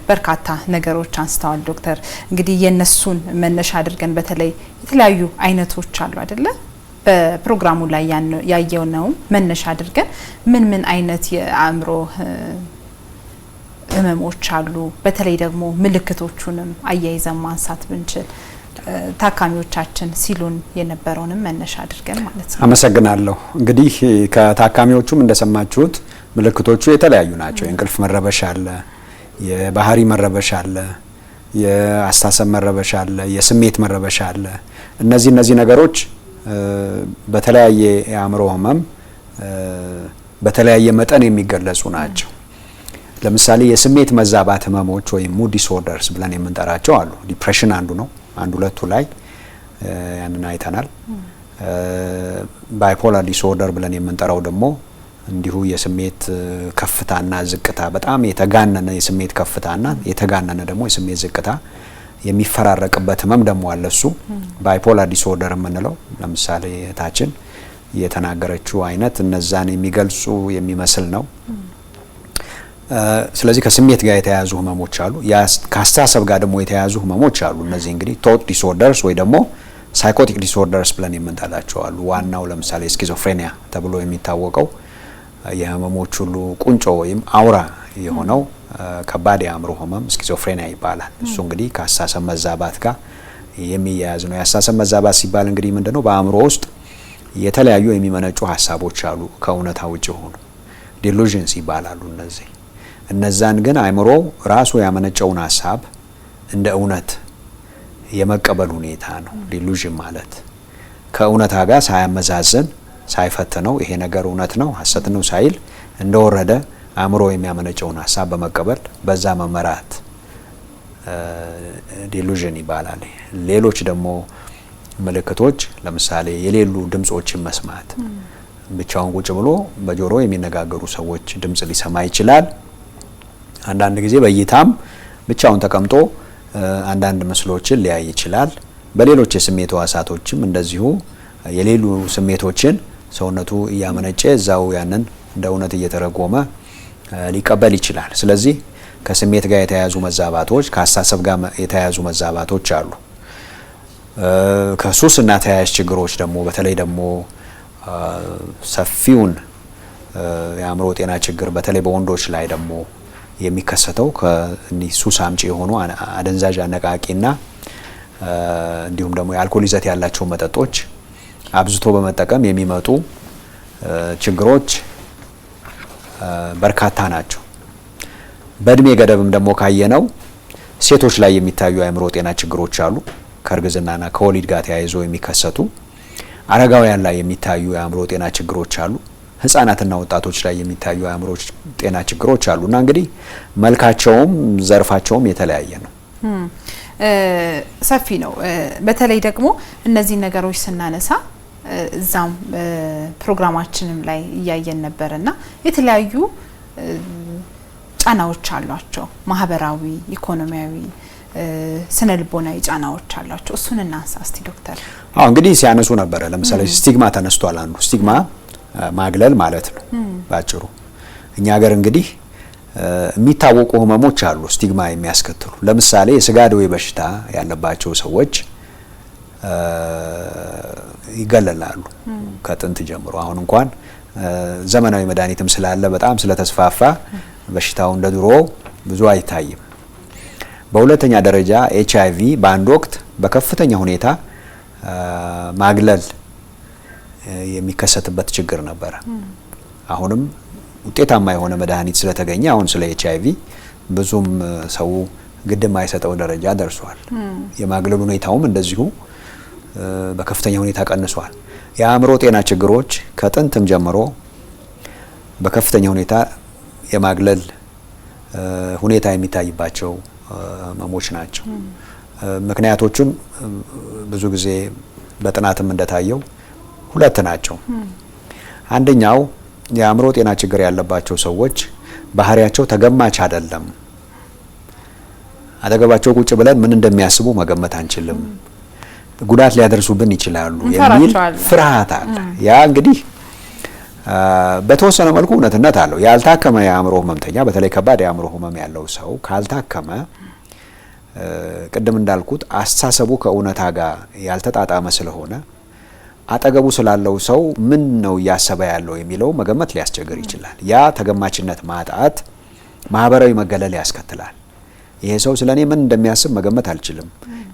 በርካታ ነገሮች አንስተዋል ዶክተር። እንግዲህ የነሱን መነሻ አድርገን በተለይ የተለያዩ አይነቶች አሉ አይደለ? በፕሮግራሙ ላይ ያየው ነው መነሻ አድርገን ምን አይነት የአእምሮ ህመሞች አሉ፣ በተለይ ደግሞ ምልክቶቹንም አያይዘን ማንሳት ብንችል ታካሚዎቻችን ሲሉን የነበረውንም መነሻ አድርገን ማለት ነው። አመሰግናለሁ። እንግዲህ ከታካሚዎቹም እንደሰማችሁት ምልክቶቹ የተለያዩ ናቸው። የእንቅልፍ መረበሽ አለ፣ የባህሪ መረበሽ አለ፣ የአስተሳሰብ መረበሽ አለ፣ የስሜት መረበሽ አለ። እነዚህ ነገሮች በተለያየ የአእምሮ ህመም በተለያየ መጠን የሚገለጹ ናቸው። ለምሳሌ የስሜት መዛባት ህመሞች ወይም ሙድ ዲስኦርደርስ ብለን የምንጠራቸው አሉ። ዲፕሬሽን አንዱ ነው። ሁለቱ ላይ ያንን አይተናል። ባይፖላር ዲስኦርደር ብለን የምንጠራው ደግሞ እንዲሁ የስሜት ከፍታና ዝቅታ፣ በጣም የተጋነነ የስሜት ከፍታና የተጋነነ ደግሞ የስሜት ዝቅታ የሚፈራረቅበት ህመም ደግሞ አለ። እሱ ባይፖላር ዲስኦርደር የምንለው ለምሳሌ እህታችን የተናገረችው አይነት እነዛን የሚገልጹ የሚመስል ነው። ስለዚህ ከስሜት ጋር የተያያዙ ህመሞች አሉ። ከአስተሳሰብ ጋር ደግሞ የተያያዙ ህመሞች አሉ። እነዚህ እንግዲህ ቶት ዲስኦርደርስ ወይ ደግሞ ሳይኮቲክ ዲስኦርደርስ ብለን የምንጠራቸው አሉ። ዋናው ለምሳሌ ስኪዞፍሬኒያ ተብሎ የሚታወቀው የህመሞች ሁሉ ቁንጮ ወይም አውራ የሆነው ከባድ የአእምሮ ህመም ስኪዞፍሬኒያ ይባላል። እሱ እንግዲህ ከአስተሳሰብ መዛባት ጋር የሚያያዝ ነው። የአስተሳሰብ መዛባት ሲባል እንግዲህ ምንድነው? በአእምሮ ውስጥ የተለያዩ የሚመነጩ ሀሳቦች አሉ፣ ከእውነታ ውጭ ሆኑ ዲሉዥንስ ይባላሉ። እነዛን ግን አእምሮ ራሱ ያመነጨውን ሀሳብ እንደ እውነት የመቀበል ሁኔታ ነው። ዲሉዥን ማለት ከእውነታ ጋር ሳያመዛዘን ሳይፈትነው ይሄ ነገር እውነት ነው ሐሰት ነው ሳይል እንደወረደ አእምሮ የሚያመነጨውን ሀሳብ በመቀበል በዛ መመራት ዲሉዥን ይባላል። ሌሎች ደግሞ ምልክቶች ለምሳሌ የሌሉ ድምጾችን መስማት፣ ብቻውን ቁጭ ብሎ በጆሮ የሚነጋገሩ ሰዎች ድምጽ ሊሰማ ይችላል። አንዳንድ ጊዜ በእይታም ብቻውን ተቀምጦ አንዳንድ ምስሎችን ሊያይ ይችላል። በሌሎች የስሜት ህዋሳቶችም እንደዚሁ የሌሉ ስሜቶችን ሰውነቱ እያመነጨ እዛው ያንን እንደ እውነት እየተረጎመ ሊቀበል ይችላል። ስለዚህ ከስሜት ጋር የተያያዙ መዛባቶች፣ ከአስተሳሰብ ጋር የተያያዙ መዛባቶች አሉ። ከሱስና ተያያዥ ችግሮች ደግሞ በተለይ ደግሞ ሰፊውን የአእምሮ ጤና ችግር በተለይ በወንዶች ላይ ደግሞ የሚከሰተው ከእንዲህ ሱስ አምጪ የሆኑ አደንዛዥ አነቃቂና እንዲሁም ደግሞ የአልኮል ይዘት ያላቸው መጠጦች አብዝቶ በመጠቀም የሚመጡ ችግሮች በርካታ ናቸው። በእድሜ ገደብም ደግሞ ካየነው ሴቶች ላይ የሚታዩ የአእምሮ ጤና ችግሮች አሉ። ከእርግዝናና ከወሊድ ጋር ተያይዞ የሚከሰቱ አረጋውያን ላይ የሚታዩ የአእምሮ ጤና ችግሮች አሉ። ህጻናትና ወጣቶች ላይ የሚታዩ የአእምሮ ጤና ችግሮች አሉና እንግዲህ መልካቸውም ዘርፋቸውም የተለያየ ነው። ሰፊ ነው። በተለይ ደግሞ እነዚህ ነገሮች ስናነሳ እዛም ፕሮግራማችንም ላይ እያየን ነበርና የተለያዩ ጫናዎች አሏቸው። ማህበራዊ፣ ኢኮኖሚያዊ፣ ስነ ልቦናዊ ጫናዎች አሏቸው። እሱን እናንሳ እስቲ ዶክተር። እንግዲህ ሲያነሱ ነበረ። ለምሳሌ ስቲግማ ተነስቷል። አንዱ ስቲግማ ማግለል ማለት ነው ባጭሩ። እኛ ሀገር እንግዲህ የሚታወቁ ህመሞች አሉ ስቲግማ የሚያስከትሉ። ለምሳሌ የስጋ ደዌ በሽታ ያለባቸው ሰዎች ይገለላሉ ከጥንት ጀምሮ። አሁን እንኳን ዘመናዊ መድኃኒትም ስላለ በጣም ስለተስፋፋ በሽታው እንደ ድሮ ብዙ አይታይም። በሁለተኛ ደረጃ HIV በአንድ ወቅት በከፍተኛ ሁኔታ ማግለል የሚከሰትበት ችግር ነበረ። አሁንም ውጤታማ የሆነ መድኃኒት ስለተገኘ አሁን ስለ HIV ብዙም ሰው ግድ የማይሰጠው ደረጃ ደርሷል። የማግለል ሁኔታውም እንደዚሁ በከፍተኛ ሁኔታ ቀንሷል። የአእምሮ ጤና ችግሮች ከጥንትም ጀምሮ በከፍተኛ ሁኔታ የማግለል ሁኔታ የሚታይባቸው ህመሞች ናቸው። ምክንያቶቹን ብዙ ጊዜ በጥናትም እንደታየው ሁለት ናቸው። አንደኛው የአእምሮ ጤና ችግር ያለባቸው ሰዎች ባህሪያቸው ተገማች አይደለም። አጠገባቸው ቁጭ ብለን ምን እንደሚያስቡ መገመት አንችልም፣ ጉዳት ሊያደርሱብን ይችላሉ የሚል ፍርሃት አለ። ያ እንግዲህ በተወሰነ መልኩ እውነትነት አለው። ያልታከመ የአእምሮ ህመምተኛ በተለይ ከባድ የአእምሮ ህመም ያለው ሰው ካልታከመ ቅድም እንዳልኩት አስተሳሰቡ ከእውነታ ጋር ያልተጣጣመ ስለሆነ አጠገቡ ስላለው ሰው ምን ነው እያሰበ ያለው የሚለው መገመት ሊያስቸግር ይችላል። ያ ተገማችነት ማጣት ማህበራዊ መገለል ያስከትላል። ይሄ ሰው ስለኔ ምን እንደሚያስብ መገመት አልችልም፣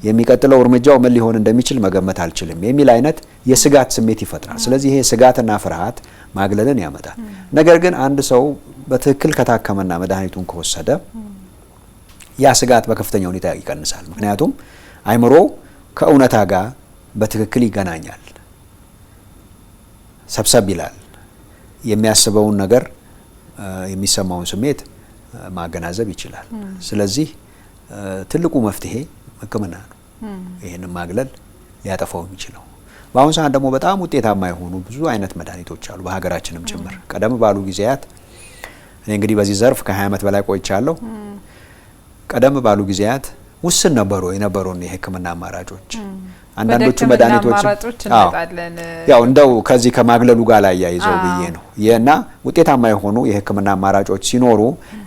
የሚቀጥለው እርምጃው ምን ሊሆን እንደሚችል መገመት አልችልም የሚል አይነት የስጋት ስሜት ይፈጥራል። ስለዚህ ይሄ ስጋትና ፍርሃት ማግለልን ያመጣል። ነገር ግን አንድ ሰው በትክክል ከታከመና መድኃኒቱን ከወሰደ ያ ስጋት በከፍተኛ ሁኔታ ይቀንሳል። ምክንያቱም አይምሮ ከእውነታ ጋር በትክክል ይገናኛል፣ ሰብሰብ ይላል። የሚያስበውን ነገር የሚሰማውን ስሜት ማገናዘብ ይችላል። ስለዚህ ትልቁ መፍትሄ ሕክምና ነው። ይህንን ማግለል ሊያጠፋው የሚችለው በአሁኑ ሰዓት ደግሞ በጣም ውጤታማ የሆኑ ብዙ አይነት መድኃኒቶች አሉ፣ በሀገራችንም ጭምር። ቀደም ባሉ ጊዜያት እኔ እንግዲህ በዚህ ዘርፍ ከ20 ዓመት በላይ ቆይቻለሁ። ቀደም ባሉ ጊዜያት ውስን የነበሩን የሕክምና አማራጮች አንዳንዶቹ መድኃኒቶች ያው እንደው ከዚህ ከማግለሉ ጋር ላይ ያይዘው ብዬ ነው እና ውጤታማ የሆኑ የሕክምና አማራጮች ሲኖሩ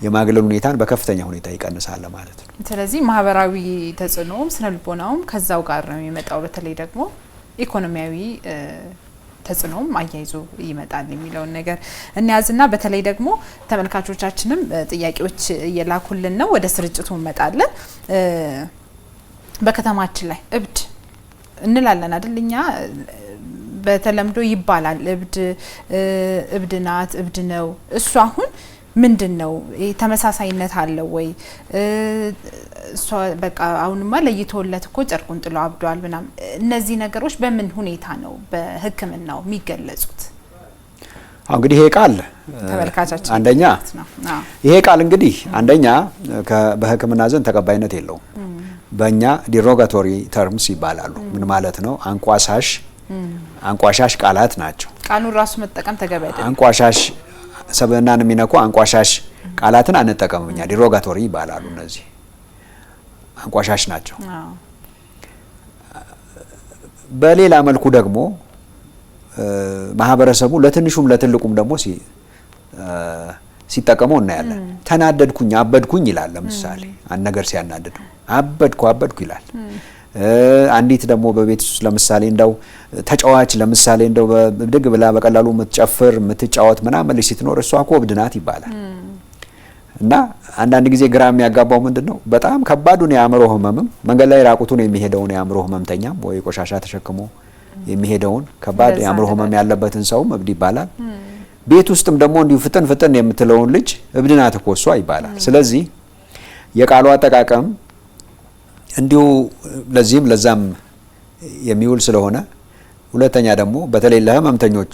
የማግለል ሁኔታን በከፍተኛ ሁኔታ ይቀንሳል ማለት ነው። ስለዚህ ማህበራዊ ተጽዕኖም ስነልቦናውም ከዛው ጋር ነው የሚመጣው። በተለይ ደግሞ ኢኮኖሚያዊ ተጽዕኖም አያይዞ ይመጣል የሚለውን ነገር እንያዝና በተለይ ደግሞ ተመልካቾቻችንም ጥያቄዎች እየላኩልን ነው። ወደ ስርጭቱ እንመጣለን። በከተማችን ላይ እብድ እንላለን አይደልኛ? በተለምዶ ይባላል እብድ ናት፣ እብድ ነው። እሱ አሁን ምንድን ነው? ተመሳሳይነት አለው ወይ? እሷ በቃ አሁንማ ለይቶለት እኮ ጨርቁን ጥሎ አብዷል ምናምን። እነዚህ ነገሮች በምን ሁኔታ ነው በሕክምናው የሚገለጹት? እንግዲህ ይሄ ቃል ተመልካቻችን አንደኛ ይሄ ቃል እንግዲህ አንደኛ በሕክምና ዘንድ ተቀባይነት የለውም። በእኛ ዲሮጋቶሪ ተርምስ ይባላሉ። ምን ማለት ነው? አንቋሻሽ ቃላት ናቸው። ቃሉን ራሱ መጠቀም ተገቢ አይደለም። አንቋሻሽ ሰብዕናን የሚነኩ አንቋሻሽ ቃላትን አንጠቀምም እኛ። ዲሮጋቶሪ ይባላሉ። እነዚህ አንቋሻሽ ናቸው። በሌላ መልኩ ደግሞ ማህበረሰቡ ለትንሹም ለትልቁም ደግሞ ሲጠቀመው እናያለን። ተናደድኩኝ፣ አበድኩኝ ይላል። ለምሳሌ አንድ ነገር ሲያናድድ አበድኩ ይላል። አንዲት ደግሞ በቤት ውስጥ ለምሳሌ እንደው ተጫዋች ለምሳሌ እንደው በድግ ብላ በቀላሉ የምትጨፍር የምትጫወት ምናምን ልጅ ስትኖር እሷ እኮ እብድ ናት ይባላል። እና አንዳንድ ጊዜ ግራ የሚያጋባው ምንድነው? በጣም ከባዱን የአእምሮ ህመምም መንገድ ላይ ራቁቱን የሚሄደውን የአእምሮ ህመምተኛም ወይ ቆሻሻ ተሸክሞ የሚሄደውን ከባድ የአእምሮ ህመም ያለበትን ሰውም እብድ ይባላል። ቤት ውስጥም ደግሞ እንዲሁ ፍጥን የምትለውን ልጅ እብድ ናት እኮ እሷ ይባላል። ስለዚህ የቃሉ አጠቃቀም እንዲሁ ለዚህም ለዛም የሚውል ስለሆነ፣ ሁለተኛ ደግሞ በተለይ ለህመምተኞች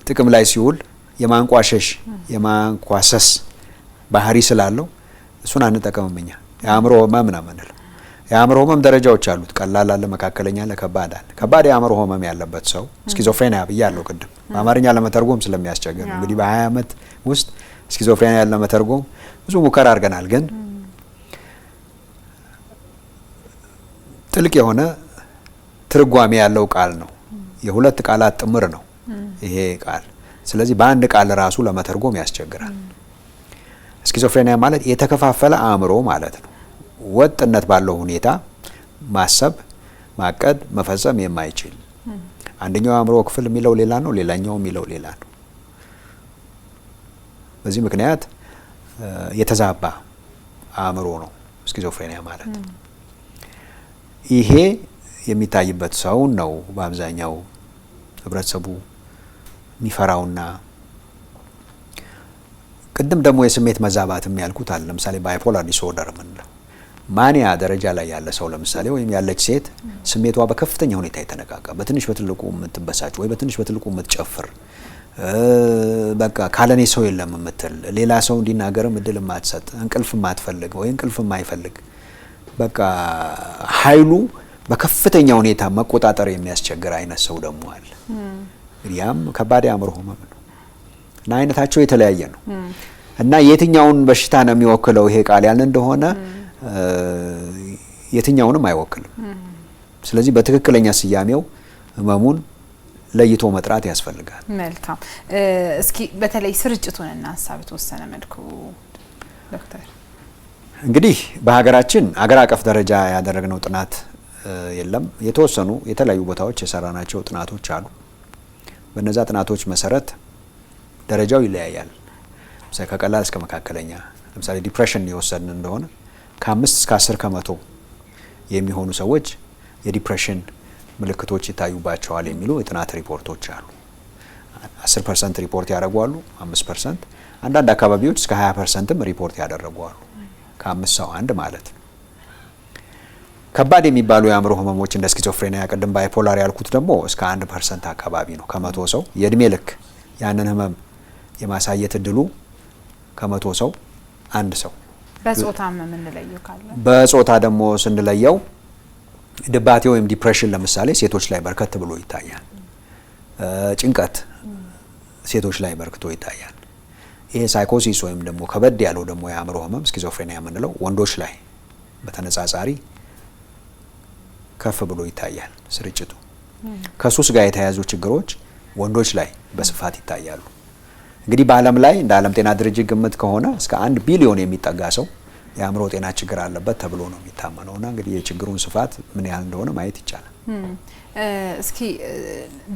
ጥቅም ላይ ሲውል የማንቋሸሽ የማንኳሰስ ባህሪ ስላለው እሱን አንጠቀምም እኛ። የአእምሮ ህመም ነው የምንለው። የአእምሮ ህመም ደረጃዎች አሉት። ቀላል አለ፣ መካከለኛ አለ፣ ከባድ አለ። ከባድ የአእምሮ ህመም ያለበት ሰው ስኪዞፍሬኒያ ብያለሁ ቅድም፣ በአማርኛ ለመተርጎም ስለሚያስቸግር እንግዲህ በ20 ዓመት ውስጥ ስኪዞፍሬኒያ ለመተርጎም ብዙ ሙከራ አድርገናል። ግን ጥልቅ የሆነ ትርጓሜ ያለው ቃል ነው። የሁለት ቃላት ጥምር ነው ይሄ ቃል። ስለዚህ በአንድ ቃል ራሱ ለመተርጎም ያስቸግራል። ስኪዞፍሬኒያ ማለት የተከፋፈለ አእምሮ ማለት ነው። ወጥነት ባለው ሁኔታ ማሰብ፣ ማቀድ፣ መፈጸም የማይችል አንደኛው አእምሮ ክፍል የሚለው ሌላ ነው፣ ሌላኛው የሚለው ሌላ ነው። በዚህ ምክንያት የተዛባ አእምሮ ነው ስኪዞፍሬኒያ ማለት። ይሄ የሚታይበት ሰው ነው በአብዛኛው ህብረተሰቡ የሚፈራውና ቅድም ደግሞ የስሜት መዛባትም ያልኩት አለ። ለምሳሌ ባይፖላር ዲስኦርደር የምንለው ማኒያ ደረጃ ላይ ያለ ሰው ለምሳሌ ወይም ያለች ሴት ስሜቷ በከፍተኛ ሁኔታ የተነቃቃ በትንሽ በትልቁ የምትበሳጭ ወይ በትንሽ በትልቁ የምትጨፍር በቃ ካለኔ ሰው የለም የምትል ሌላ ሰው እንዲናገርም እድል የማትሰጥ እንቅልፍ የማትፈልግ ወይ እንቅልፍ የማይፈልግ በቃ ኃይሉ በከፍተኛ ሁኔታ መቆጣጠር የሚያስቸግር አይነት ሰው ደግሞ አለ። ያም ከባድ የአእምሮ ህመም ነው እና አይነታቸው የተለያየ ነው እና የትኛውን በሽታ ነው የሚወክለው ይሄ ቃል ያልን እንደሆነ የትኛውንም አይወክልም። ስለዚህ በትክክለኛ ስያሜው ህመሙን ለይቶ መጥራት ያስፈልጋል። መልካም። እስኪ በተለይ ስርጭቱን እና ሀሳብ የተወሰነ መልኩ ዶክተር እንግዲህ በሀገራችን አገር አቀፍ ደረጃ ያደረግነው ጥናት የለም። የተወሰኑ የተለያዩ ቦታዎች የሰራናቸው ጥናቶች አሉ። በነዛ ጥናቶች መሰረት ደረጃው ይለያያል። ለምሳሌ ከቀላል እስከ መካከለኛ፣ ለምሳሌ ዲፕሬሽን የወሰድን እንደሆነ ከ5 እስከ 10 ከመቶ የሚሆኑ ሰዎች የዲፕሬሽን ምልክቶች ይታዩባቸዋል የሚሉ የጥናት ሪፖርቶች አሉ። 10% ሪፖርት ያደርጓሉ፣ 5%፣ አንዳንድ አካባቢዎች እስከ 20%ም ሪፖርት ያደረጓሉ። ከ5 ሰው አንድ ማለት ነው። ከባድ የሚባሉ የአእምሮ ህመሞች እንደ ስኪዞፍሬኒያ ቅድም ባይፖላር ያልኩት ደግሞ እስከ 1% አካባቢ ነው። ከመቶ ሰው የእድሜ ልክ ያንን ህመም የማሳየት እድሉ ከመቶ ሰው አንድ ሰው። በጾታ የምንለየው ካለ በጾታ ደግሞ ስንለየው ድባቴ ወይም ዲፕሬሽን ለምሳሌ ሴቶች ላይ በርከት ብሎ ይታያል። ጭንቀት ሴቶች ላይ በርክቶ ይታያል። ይሄ ሳይኮሲስ ወይም ደግሞ ከበድ ያለው ደግሞ የአእምሮ ህመም ስኪዞፍሬኒያ የምንለው ወንዶች ላይ በተነጻጻሪ ከፍ ብሎ ይታያል ስርጭቱ። ከሱስ ጋር የተያያዙ ችግሮች ወንዶች ላይ በስፋት ይታያሉ። እንግዲህ በዓለም ላይ እንደ ዓለም ጤና ድርጅት ግምት ከሆነ እስከ 1 ቢሊዮን የሚጠጋ ሰው የአእምሮ ጤና ችግር አለበት ተብሎ ነው የሚታመነውና እንግዲህ የችግሩን ስፋት ምን ያህል እንደሆነ ማየት ይቻላል። እስኪ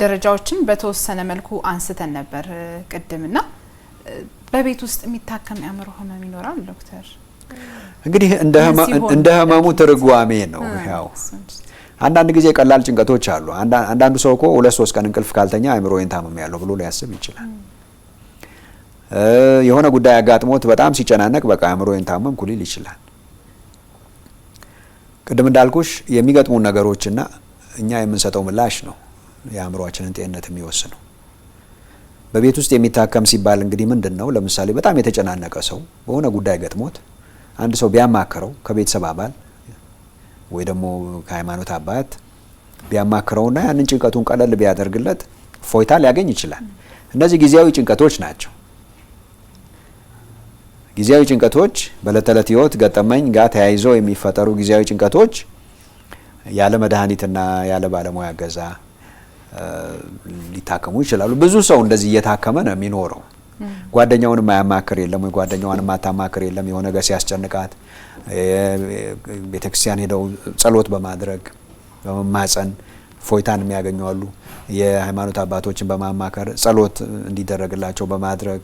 ደረጃዎችን በተወሰነ መልኩ አንስተን ነበር ቅድምና በቤት ውስጥ የሚታከም የአእምሮ ህመም ይኖራል ዶክተር? እንግዲህ እንደ ህመሙ ትርጓሜ ነው። ያው አንዳንድ ጊዜ ቀላል ጭንቀቶች አሉ። አንዳንዱ ሰው እኮ 2-3 ቀን እንቅልፍ ካልተኛ አእምሮዬን ታምም ያለው ብሎ ሊያስብ ይችላል። የሆነ ጉዳይ አጋጥሞት በጣም ሲጨናነቅ በቃ አእምሮዬን ታመምኩ ሊል ይችላል። ቅድም እንዳልኩሽ የሚገጥሙ ነገሮችና እኛ የምንሰጠው ምላሽ ነው የአእምሮአችንን ጤንነት የሚወስነው። በቤት ውስጥ የሚታከም ሲባል እንግዲህ ምንድን ነው? ለምሳሌ በጣም የተጨናነቀ ሰው በሆነ ጉዳይ ገጥሞት አንድ ሰው ቢያማክረው ከቤተሰብ አባል ወይ ደግሞ ከሃይማኖት አባት ቢያማክረውና ያንን ጭንቀቱን ቀለል ቢያደርግለት ፎይታ ሊያገኝ ይችላል። እነዚህ ጊዜያዊ ጭንቀቶች ናቸው። ጊዜያዊ ጭንቀቶች በዕለት ተዕለት ህይወት ገጠመኝ ጋር ተያይዘው የሚፈጠሩ ጊዜያዊ ጭንቀቶች ያለ መድኃኒትና ያለ ባለሙያ እገዛ ሊታከሙ ይችላሉ። ብዙ ሰው እንደዚህ እየታከመ ነው የሚኖረው። ጓደኛውን የማያማክር የለም ወይ ጓደኛዋን የማታማክር የለም። የሆነ ነገር ሲያስጨንቃት ቤተክርስቲያን ሄደው ጸሎት በማድረግ በመማጸን ፎይታን የሚያገኙ አሉ። የሃይማኖት አባቶችን በማማከር ጸሎት እንዲደረግላቸው በማድረግ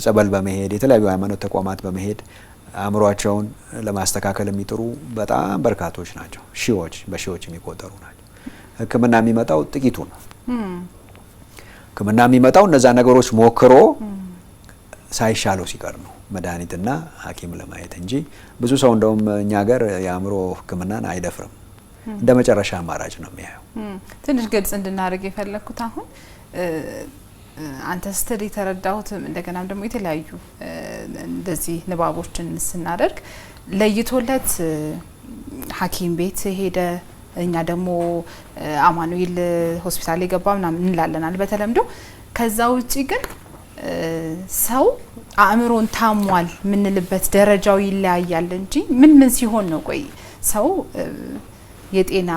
ጸበል በመሄድ የተለያዩ ሃይማኖት ተቋማት በመሄድ አእምሯቸውን ለማስተካከል የሚጥሩ በጣም በርካቶች ናቸው። በሺዎች የሚቆጠሩ ናቸው። ሕክምና የሚመጣው ጥቂቱ ነው። ሕክምና የሚመጣው እነዛ ነገሮች ሞክሮ ሳይሻለው ሲቀር ነው መድኃኒትና ሐኪም ለማየት እንጂ ብዙ ሰው እንደውም እኛ ሀገር የአእምሮ ሕክምናን አይደፍርም። እንደ መጨረሻ አማራጭ ነው የሚያየው። ትንሽ ግልጽ እንድናደርግ የፈለኩት አሁን አንተ ስትል የተረዳሁት እንደገናም ደግሞ የተለያዩ እንደዚህ ንባቦችን ስናደርግ ለይቶለት ሐኪም ቤት ሄደ እኛ ደግሞ አማኑኤል ሆስፒታል የገባ ምናምን እንላለናል በተለምዶ። ከዛ ውጪ ግን ሰው አእምሮን ታሟል ምንልበት ደረጃው ይለያያል እንጂ ምን ሲሆን ነው ቆይ ሰው የጤና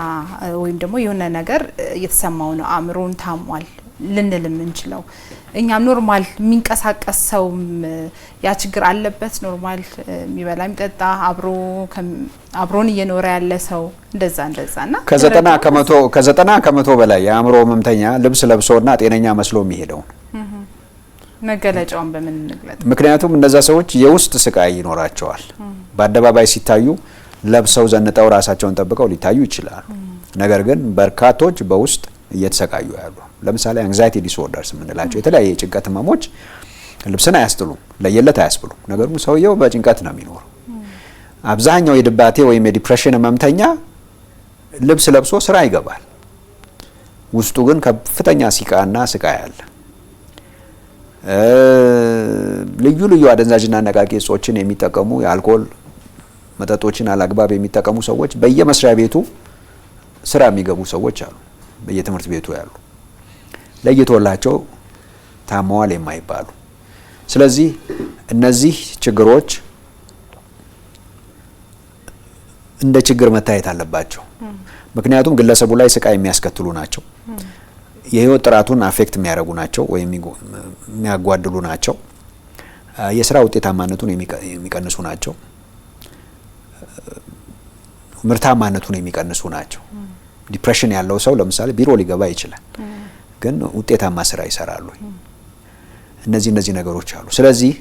ወይም ደግሞ የሆነ ነገር እየተሰማው ነው አእምሮን ታሟል ልንል የምንችለው? እኛም ኖርማል የሚንቀሳቀስ ሰው ያ ችግር አለበት ኖርማል የሚበላ የሚጠጣ አብሮን እየኖረ ያለ ሰው እንደዛና ከ90 ከመቶ በላይ የአእምሮ ህመምተኛ ልብስ ለብሶና ጤነኛ መስሎ የሚሄደው መገለጫውን በምን እንግለጥ? ምክንያቱም እነዛ ሰዎች የውስጥ ስቃይ ይኖራቸዋል። በአደባባይ ሲታዩ ለብሰው ዘንጠው ራሳቸውን ጠብቀው ሊታዩ ይችላሉ። ነገር ግን በርካቶች በውስጥ እየተሰቃዩ ያሉ ለምሳሌ አንግዛይቲ ዲስኦርደርስ የምንላቸው የተለያየ የጭንቀት ህመሞች ልብስን አያስጥሉም፣ ለየለት አያስብሉም። ነገር ግን ሰውየው በጭንቀት ነው የሚኖረው። አብዛኛው የድባቴ ወይም የዲፕሬሽን ህመምተኛ ልብስ ለብሶ ስራ ይገባል። ውስጡ ግን ከፍተኛ ሲቃና ስቃይ አለ። ልዩ ልዩ አደንዛዥና አነቃቂ እጾችን የሚጠቀሙ የአልኮል መጠጦችን አላግባብ የሚጠቀሙ ሰዎች በየመስሪያ ቤቱ ስራ የሚገቡ ሰዎች አሉ። በየትምህርት ቤቱ ያሉ ለይቶላቸው ታመዋል የማይባሉ። ስለዚህ እነዚህ ችግሮች እንደ ችግር መታየት አለባቸው። ምክንያቱም ግለሰቡ ላይ ስቃይ የሚያስከትሉ ናቸው። የህይወት ጥራቱን አፌክት የሚያደርጉ ናቸው ወይም የሚያጓድሉ ናቸው። የስራ ውጤታማነቱን የሚቀንሱ ናቸው። ምርታማነቱን የሚቀንሱ ናቸው። ዲፕሬሽን ያለው ሰው ለምሳሌ ቢሮ ሊገባ ይችላል፣ ግን ውጤታማ ስራ ይሰራሉ። እነዚህ ነገሮች አሉ። ስለዚህ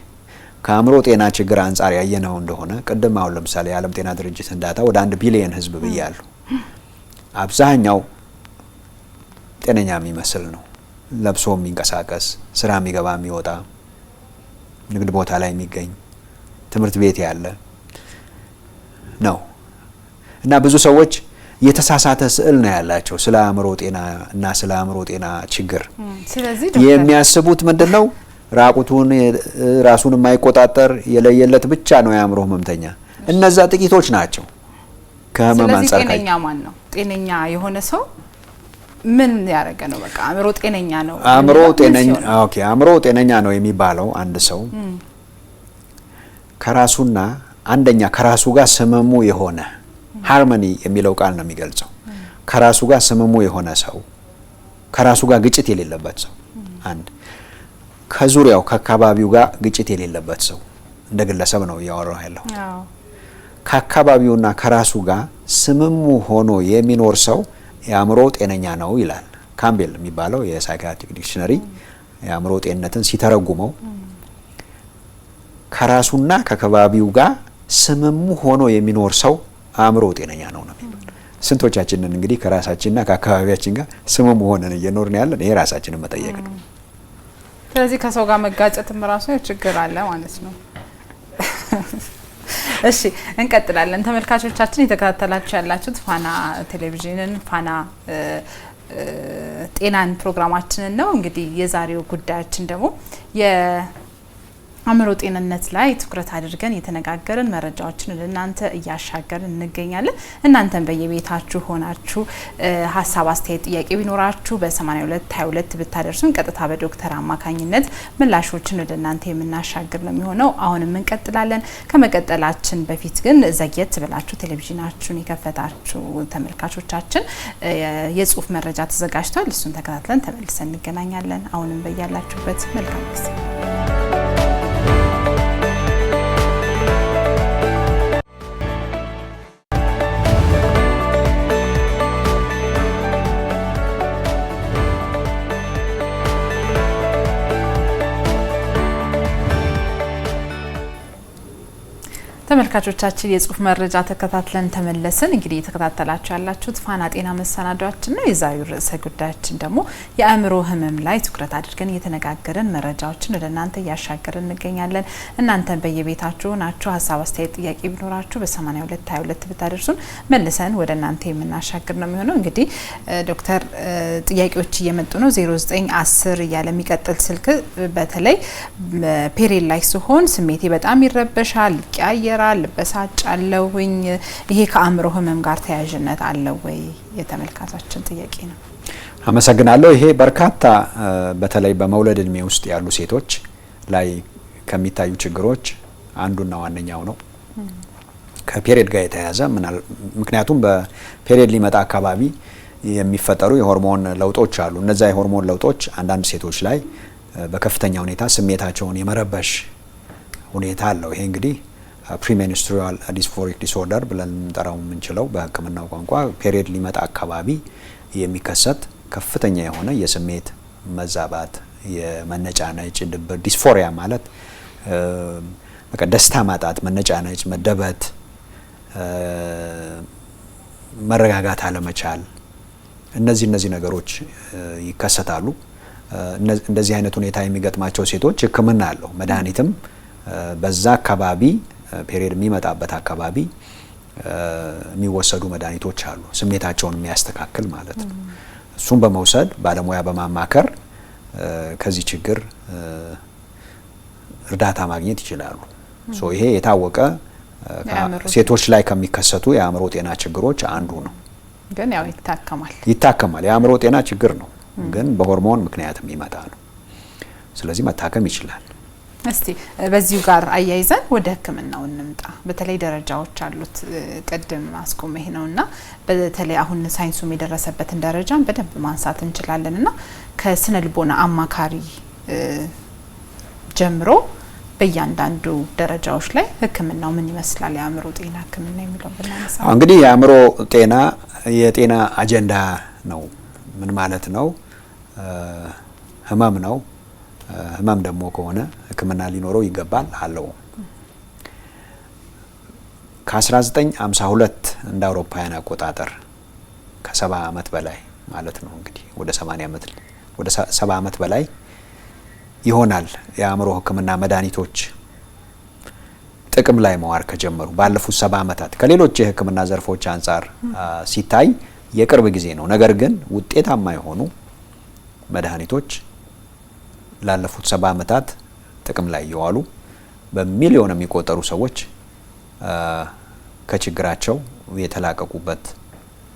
ከአእምሮ ጤና ችግር አንጻር ያየነው እንደሆነ ቅድም አሁን ለምሳሌ የዓለም ጤና ድርጅት እንዳታ ወደ 1 ቢሊዮን ህዝብ ብያለሁ። አብዛኛው ጤነኛ የሚመስል ነው። ለብሶ የሚንቀሳቀስ ስራ የሚገባ የሚወጣ፣ ንግድ ቦታ ላይ የሚገኝ፣ ትምህርት ቤት ያለ ነው እና ብዙ ሰዎች የተሳሳተ ስዕል ነው ያላቸው ስለ አእምሮ ጤና እና ስለ አእምሮ ጤና ችግር። ስለዚህ የሚያስቡት ምንድነው? ራቁቱን ራሱን የማይቆጣጠር የለየለት ብቻ ነው የአእምሮ ህመምተኛ። እነዛ ጥቂቶች ናቸው። ከህመም አንጻር ጤነኛ ማን ነው? ጤነኛ የሆነ ሰው ምን ያደረገ ነው? በቃ አእምሮ ጤነኛ ነው። አእምሮ ጤነኛ ነው የሚባለው አንድ ሰው ከራሱና አንደኛ ከራሱ ጋር ስምሙ የሆነ ሃርመኒ የሚለው ቃል ነው የሚገልጸው። ከራሱ ጋር ስምሙ የሆነ ሰው፣ ከራሱ ጋር ግጭት የሌለበት ሰው፣ አንድ ከዙሪያው ከአካባቢው ጋር ግጭት የሌለበት ሰው፣ እንደ ግለሰብ ነው እያወራሁ ያለው። ከአካባቢውና ከራሱ ጋር ስምሙ ሆኖ የሚኖር ሰው የአእምሮ ጤነኛ ነው ይላል ካምቤል የሚባለው የሳይኪያትሪክ ዲክሽነሪ የአእምሮ ጤንነትን ሲተረጉመው ከራሱና ከአካባቢው ጋር ስምሙ ሆኖ የሚኖር ሰው አእምሮ ጤነኛ ነው ነው የሚባለው። ስንቶቻችንን እንግዲህ ከራሳችንና ከአካባቢያችን ጋር ስምሙ ሆነን እየኖርን ያለን? ይሄ ራሳችንን መጠየቅ ነው። ስለዚህ ከሰው ጋር መጋጨትም ራሱ ችግር አለ ማለት ነው። እሺ እንቀጥላለን። ተመልካቾቻችን የተከታተላችሁ ያላችሁት ፋና ቴሌቪዥንን ፋና ጤናን ፕሮግራማችንን ነው። እንግዲህ የዛሬው ጉዳያችን ደግሞ የአእምሮ ጤንነት ላይ ትኩረት አድርገን የተነጋገርን መረጃዎችን ለእናንተ እያሻገርን እንገኛለን። እናንተም በየቤታችሁ ሆናችሁ ሀሳብ፣ አስተያየት፣ ጥያቄ ቢኖራችሁ በ8222 ብታደርሱን ቀጥታ በዶክተር አማካኝነት ምላሾችን ወደ እናንተ የምናሻግር ነው የሚሆነው። አሁንም እንቀጥላለን። ከመቀጠላችን በፊት ግን ዘግየት ብላችሁ ቴሌቪዥናችሁን የከፈታችሁ ተመልካቾቻችን የጽሁፍ መረጃ ተዘጋጅቷል። እሱን ተከታትለን ተመልሰን እንገናኛለን። አሁንም በያላችሁበት መልካም ጊዜ። ተመልካቾቻችን የጽሁፍ መረጃ ተከታትለን ተመለስን። እንግዲህ የተከታተላችሁ ያላችሁት ፋና ጤና መሰናዷችን ነው። የዛሬው ርዕሰ ጉዳያችን ደግሞ የአእምሮ ህመም ላይ ትኩረት አድርገን እየተነጋገርን መረጃዎችን ወደ እናንተ እያሻገርን እንገኛለን። እናንተም በየቤታችሁ ናችሁ ሀሳብ፣ አስተያየት፣ ጥያቄ ቢኖራችሁ በ8222 ብታደርሱን መልሰን ወደ እናንተ የምናሻግር ነው የሚሆነው። እንግዲህ ዶክተር ጥያቄዎች እየመጡ ነው። 0910 እያለ የሚቀጥል ስልክ በተለይ ፔሪድ ላይ ሲሆን ስሜቴ በጣም ይረበሻል፣ ይቀያየራል፣ ልበሳጫለሁኝ። ይሄ ከአእምሮ ህመም ጋር ተያያዥነት አለው ወይ? የተመልካቻችን ጥያቄ ነው። አመሰግናለሁ። ይሄ በርካታ በተለይ በመውለድ እድሜ ውስጥ ያሉ ሴቶች ላይ ከሚታዩ ችግሮች አንዱና ዋነኛው ነው። ከፔሪድ ጋር የተያያዘ ምክንያቱም በፔሪድ ሊመጣ አካባቢ የሚፈጠሩ የሆርሞን ለውጦች አሉ። እነዛ የሆርሞን ለውጦች አንዳንድ ሴቶች ላይ በከፍተኛ ሁኔታ ስሜታቸውን የመረበሽ ሁኔታ አለው። ይሄ እንግዲህ ፕሪሜንስትሩዋል ዲስፎሪክ ዲስኦርደር ብለን እንጠራው የምንችለው በሕክምናው ቋንቋ ፔሪድ ሊመጣ አካባቢ የሚከሰት ከፍተኛ የሆነ የስሜት መዛባት የመነጫነጭ ድብር ዲስፎሪያ ማለት በቃ ደስታ ማጣት፣ መነጫነጭ፣ መደበት፣ መረጋጋት አለመቻል እነዚህ ነገሮች ይከሰታሉ። እንደዚህ አይነት ሁኔታ የሚገጥማቸው ሴቶች ሕክምና አለው። መድኃኒትም በዛ አካባቢ ፔሪየድ የሚመጣበት አካባቢ የሚወሰዱ መድኃኒቶች አሉ፣ ስሜታቸውን የሚያስተካክል ማለት ነው። እሱም በመውሰድ ባለሙያ በማማከር ከዚህ ችግር እርዳታ ማግኘት ይችላሉ። ይሄ የታወቀ ሴቶች ላይ ከሚከሰቱ የአእምሮ ጤና ችግሮች አንዱ ነው። ግን ያው ይታከማል። የአእምሮ ጤና ችግር ነው፣ ግን በሆርሞን ምክንያት የሚመጣ ነው። ስለዚህ መታከም ይችላል። እስቲ በዚሁ ጋር አያይዘን ወደ ህክምናው እንምጣ። በተለይ ደረጃዎች አሉት። ቅድም አስቆም ይሄ ነውና በተለይ አሁን ሳይንሱም የደረሰበትን ደረጃን በደንብ ማንሳት እንችላለንና ከስነ ልቦና አማካሪ ጀምሮ በእያንዳንዱ ደረጃዎች ላይ ህክምናው ምን ይመስላል? የአእምሮ ጤና ህክምና የሚለው ብናነሳ እንግዲህ የአእምሮ ጤና የጤና አጀንዳ ነው። ምን ማለት ነው? ህመም ነው። ህመም ደግሞ ከሆነ ህክምና ሊኖረው ይገባል አለው። ከ1952 እንደ አውሮፓውያን አቆጣጠር ከ70 ዓመት በላይ ማለት ነው እንግዲህ ወደ 70 ዓመት በላይ ይሆናል የአእምሮ ህክምና መድኃኒቶች ጥቅም ላይ መዋል ከጀመሩ ባለፉት 70 ዓመታት ከሌሎች የህክምና ዘርፎች አንጻር ሲታይ የቅርብ ጊዜ ነው። ነገር ግን ውጤታማ የሆኑ መድኃኒቶች ላለፉት 70 ዓመታት ጥቅም ላይ የዋሉ በሚሊዮን የሚቆጠሩ ሰዎች ከችግራቸው የተላቀቁበት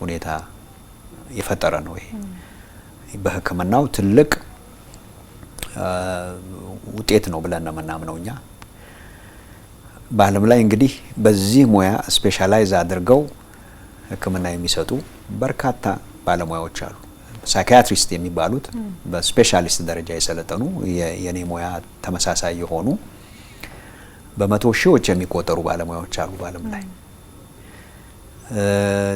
ሁኔታ የፈጠረ ነው። ይሄ በህክምናው ትልቅ ውጤት ነው ብለን ነው የምናምነው እኛ። በዓለም ላይ እንግዲህ በዚህ ሙያ ስፔሻላይዝ አድርገው ህክምና የሚሰጡ በርካታ ባለሙያዎች አሉ። ሳይኪያትሪስት የሚባሉት በስፔሻሊስት ደረጃ የሰለጠኑ የኔ ሙያ ተመሳሳይ የሆኑ በመቶ ሺዎች የሚቆጠሩ ባለሙያዎች አሉ በዓለም ላይ።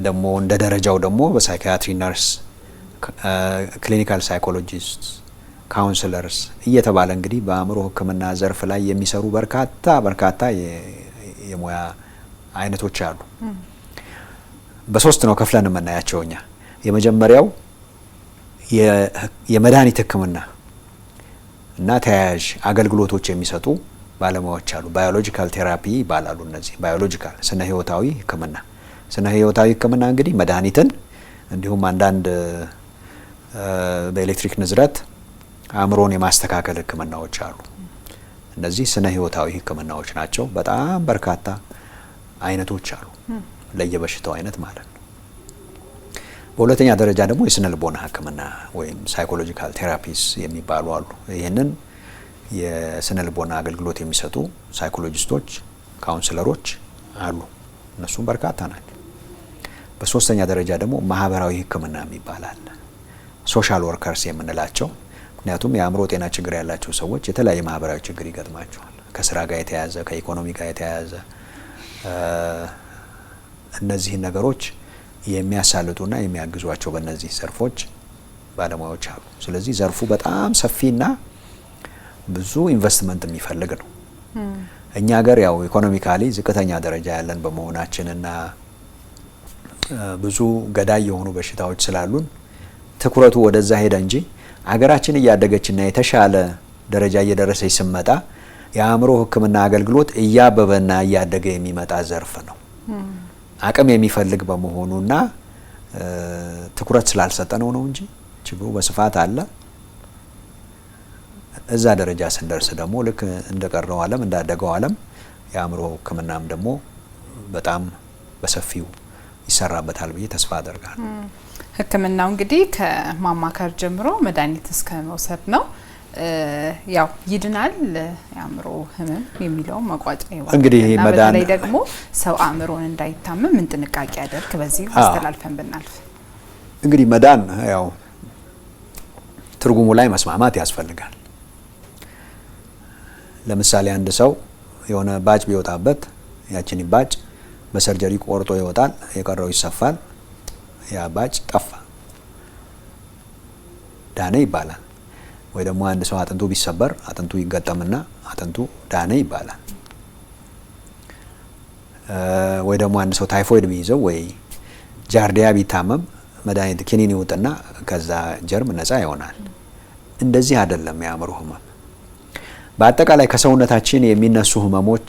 ደግሞ እንደ ደረጃው ደግሞ በሳይኪያትሪ ነርስ፣ ክሊኒካል ሳይኮሎጂስት፣ ካውንስለርስ እየተባለ እንግዲህ በአእምሮ ህክምና ዘርፍ ላይ የሚሰሩ በርካታ የሙያ አይነቶች አሉ። በሶስት ነው ከፍለን የምናያቸው እኛ። የመጀመሪያው የመድኃኒት ህክምና እና ተያያዥ አገልግሎቶች የሚሰጡ ባለሙያዎች አሉ። ባዮሎጂካል ቴራፒ ይባላሉ እነዚህ። ባዮሎጂካል ስነ ህይወታዊ ህክምና። ስነ ህይወታዊ ህክምና እንግዲህ መድኃኒትን እንዲሁም አንዳንድ በኤሌክትሪክ ንዝረት አእምሮን የማስተካከል ህክምናዎች አሉ። እነዚህ ስነ ህይወታዊ ህክምናዎች ናቸው። በጣም በርካታ አይነቶች አሉ ለየበሽታው አይነት ማለት ነው። በሁለተኛ ደረጃ ደግሞ የስነ ልቦና ህክምና ወይም ሳይኮሎጂካል ቴራፒስ የሚባሉ አሉ። ይህንን የስነ ልቦና አገልግሎት የሚሰጡ ሳይኮሎጂስቶች፣ ካውንስለሮች አሉ። እነሱም በርካታ ናቸው። በሶስተኛ ደረጃ ደግሞ ማህበራዊ ህክምና የሚባል አለ። ሶሻል ወርከርስ የምንላቸው ምክንያቱም የአእምሮ ጤና ችግር ያላቸው ሰዎች የተለያየ ማህበራዊ ችግር ይገጥማቸዋል። ከስራ ጋር የተያያዘ፣ ከኢኮኖሚ ጋር የተያያዘ እነዚህን ነገሮች የሚያሳልጡና የሚያግዟቸው በእነዚህ ዘርፎች ባለሙያዎች አሉ። ስለዚህ ዘርፉ በጣም ሰፊና ብዙ ኢንቨስትመንት የሚፈልግ ነው። እኛ ሀገር ያው ኢኮኖሚካሊ ዝቅተኛ ደረጃ ያለን በመሆናችንና ብዙ ገዳይ የሆኑ በሽታዎች ስላሉን ትኩረቱ ወደዛ ሄደ እንጂ ሀገራችን እያደገችና የተሻለ ደረጃ እየደረሰች ስመጣ የአእምሮ ህክምና አገልግሎት እያበበና እያደገ የሚመጣ ዘርፍ ነው። አቅም የሚፈልግ በመሆኑና ትኩረት ስላልሰጠነው ነው እንጂ ችግሩ በስፋት አለ። እዛ ደረጃ ስንደርስ ደግሞ ልክ እንደቀረው ዓለም እንዳደገው ዓለም የአእምሮ ህክምናም ደግሞ በጣም በሰፊው ይሰራበታል ብዬ ተስፋ አደርጋለሁ። ህክምናው እንግዲህ ከማማከር ጀምሮ መድኃኒት እስከ መውሰድ ነው። ያው ይድናል የአእምሮ ህመም የሚለው መቋጫ ይዋል። እንግዲህ በተለይ ደግሞ ሰው አእምሮን እንዳይታመም ምን ጥንቃቄ ያደርግ በዚህ አስተላልፈን ብናልፍ። እንግዲህ መዳን ያው ትርጉሙ ላይ መስማማት ያስፈልጋል። ለምሳሌ አንድ ሰው የሆነ ባጭ ቢወጣበት ያችን ባጭ በሰርጀሪ ቆርጦ ይወጣል፣ የቀረው ይሰፋል፣ ያ ባጭ ጠፋ፣ ዳነ ይባላል። ወይ ደግሞ አንድ ሰው አጥንቱ ቢሰበር አጥንቱ ይገጠምና አጥንቱ ዳነ ይባላል። ወይ ደግሞ አንድ ሰው ታይፎይድ ቢይዘው ወይ ጃርዲያ ቢታመም መድኃኒት ኪኒን ይውጥና ከዛ ጀርም ነፃ ይሆናል። እንደዚህ አይደለም የአእምሮ ህመም። በአጠቃላይ ከሰውነታችን የሚነሱ ህመሞች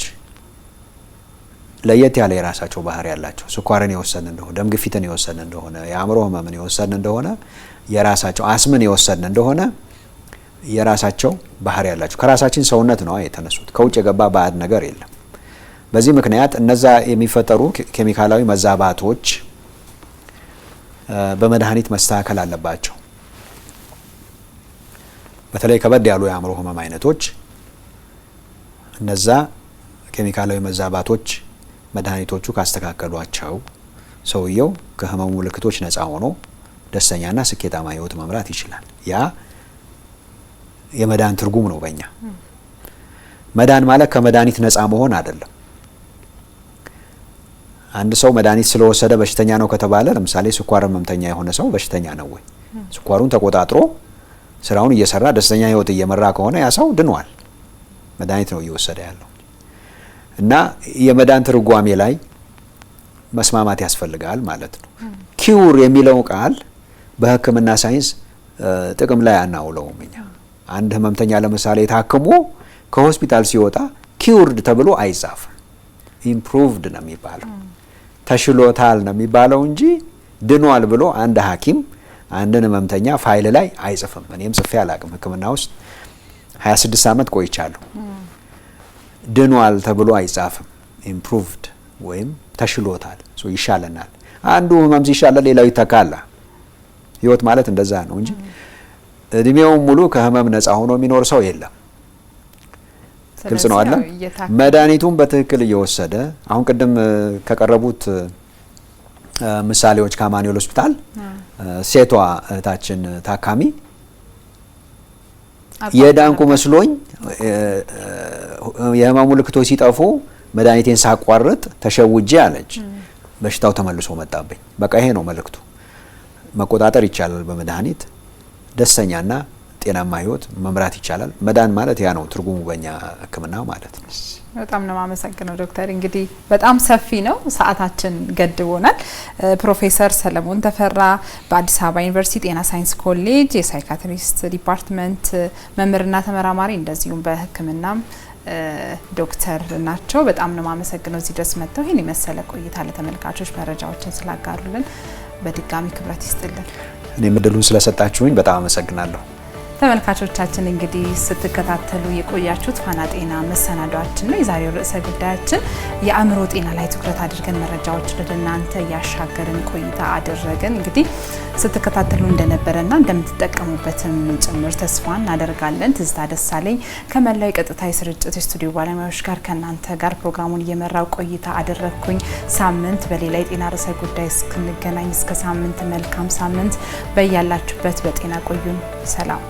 ለየት ያለ የራሳቸው ባህሪ ያላቸው፣ ስኳርን የወሰን እንደሆነ፣ ደም ግፊትን የወሰን እንደሆነ፣ የአእምሮ ህመምን የወሰን እንደሆነ፣ የራሳቸው አስምን የወሰን እንደሆነ የራሳቸው ባህሪ ያላቸው ከራሳችን ሰውነት ነው የተነሱት። ከውጭ የገባ ባዕድ ነገር የለም። በዚህ ምክንያት እነዛ የሚፈጠሩ ኬሚካላዊ መዛባቶች በመድኃኒት መስተካከል አለባቸው። በተለይ ከበድ ያሉ የአእምሮ ህመም አይነቶች እነዛ ኬሚካላዊ መዛባቶች መድኃኒቶቹ ካስተካከሏቸው ሰውየው ከህመሙ ምልክቶች ነፃ ሆኖ ደስተኛና ስኬታማ ህይወት መምራት ይችላል። ያ የመዳን ትርጉም ነው። በእኛ መዳን ማለት ከመድኃኒት ነፃ መሆን አይደለም። አንድ ሰው መድኃኒት ስለወሰደ በሽተኛ ነው ከተባለ፣ ለምሳሌ ስኳር ህመምተኛ የሆነ ሰው በሽተኛ ነው ወይ? ስኳሩን ተቆጣጥሮ ስራውን እየሰራ ደስተኛ ህይወት እየመራ ከሆነ ያ ሰው ድኗል። መድኃኒት ነው እየወሰደ ያለው እና የመዳን ትርጓሜ ላይ መስማማት ያስፈልጋል ማለት ነው። ኪውር የሚለው ቃል በህክምና ሳይንስ ጥቅም ላይ አናውለውም እኛ። አንድ ህመምተኛ ለምሳሌ ታክሞ ከሆስፒታል ሲወጣ ኪውርድ ተብሎ አይጻፍም። ኢምፕሩቭድ ነው የሚባለው፣ ተሽሎታል ነው የሚባለው እንጂ ድኗል ብሎ አንድ ሐኪም አንድን ህመምተኛ ፋይል ላይ አይጽፍም። እኔም ጽፌ አላቅም። ህክምና ውስጥ 26 ዓመት ቆይቻለሁ። ድኗል ተብሎ አይጻፍም። ኢምፕሩቭድ ወይም ተሽሎታል፣ ይሻለናል። አንዱ ህመም ሲሻለን ሌላው ይተካል። ህይወት ማለት እንደዛ ነው እንጂ እድሜውን ሙሉ ከህመም ነፃ ሆኖ የሚኖር ሰው የለም። ግልጽ ነው አይደል? መድኃኒቱን በትክክል እየወሰደ አሁን ቅድም ከቀረቡት ምሳሌዎች ከአማኑኤል ሆስፒታል ሴቷ እህታችን ታካሚ የዳንኩ መስሎኝ የህመሙ ምልክቶች ሲጠፉ መድኃኒቴን ሳቋርጥ ተሸውጄ አለች። በሽታው ተመልሶ መጣብኝ። በቃ ይሄ ነው መልእክቱ። መቆጣጠር ይቻላል በመድኃኒት ደስተኛና ጤናማ ህይወት መምራት ይቻላል። መዳን ማለት ያ ነው ትርጉሙ በእኛ ህክምና ማለት ነው። በጣም ነው የማመሰግነው ዶክተር። እንግዲህ በጣም ሰፊ ነው፣ ሰዓታችን ገድቦናል። ፕሮፌሰር ሰለሞን ተፈራ በአዲስ አበባ ዩኒቨርሲቲ ጤና ሳይንስ ኮሌጅ የሳይካትሪስት ዲፓርትመንት መምህርና ተመራማሪ እንደዚሁም በህክምናም ዶክተር ናቸው። በጣም ነው የማመሰግነው እዚህ ድረስ መጥተው ይህን የመሰለ ቆይታ ለተመልካቾች መረጃዎችን ስላጋሩልን በድጋሚ ክብረት ይስጥልን። እኔም እድሉን ስለሰጣችሁኝ በጣም አመሰግናለሁ። ተመልካቾቻችን እንግዲህ ስትከታተሉ የቆያችሁት ፋና ጤና መሰናዷችን ነው። የዛሬው ርዕሰ ጉዳያችን የአእምሮ ጤና ላይ ትኩረት አድርገን መረጃዎችን ወደ እናንተ ያሻገርን ቆይታ አደረግን። እንግዲህ ስትከታተሉ እንደነበረና እንደምትጠቀሙበትም ጭምር ተስፋ እናደርጋለን። ትዝታ ደሳለኝ ከመላው የቀጥታ የስርጭት ስቱዲዮ ባለሙያዎች ጋር ከእናንተ ጋር ፕሮግራሙን እየመራው ቆይታ አደረግኩኝ። ሳምንት በሌላ የጤና ርዕሰ ጉዳይ እስክንገናኝ እስከ ሳምንት መልካም ሳምንት። በያላችሁበት በጤና ቆዩን። ሰላም።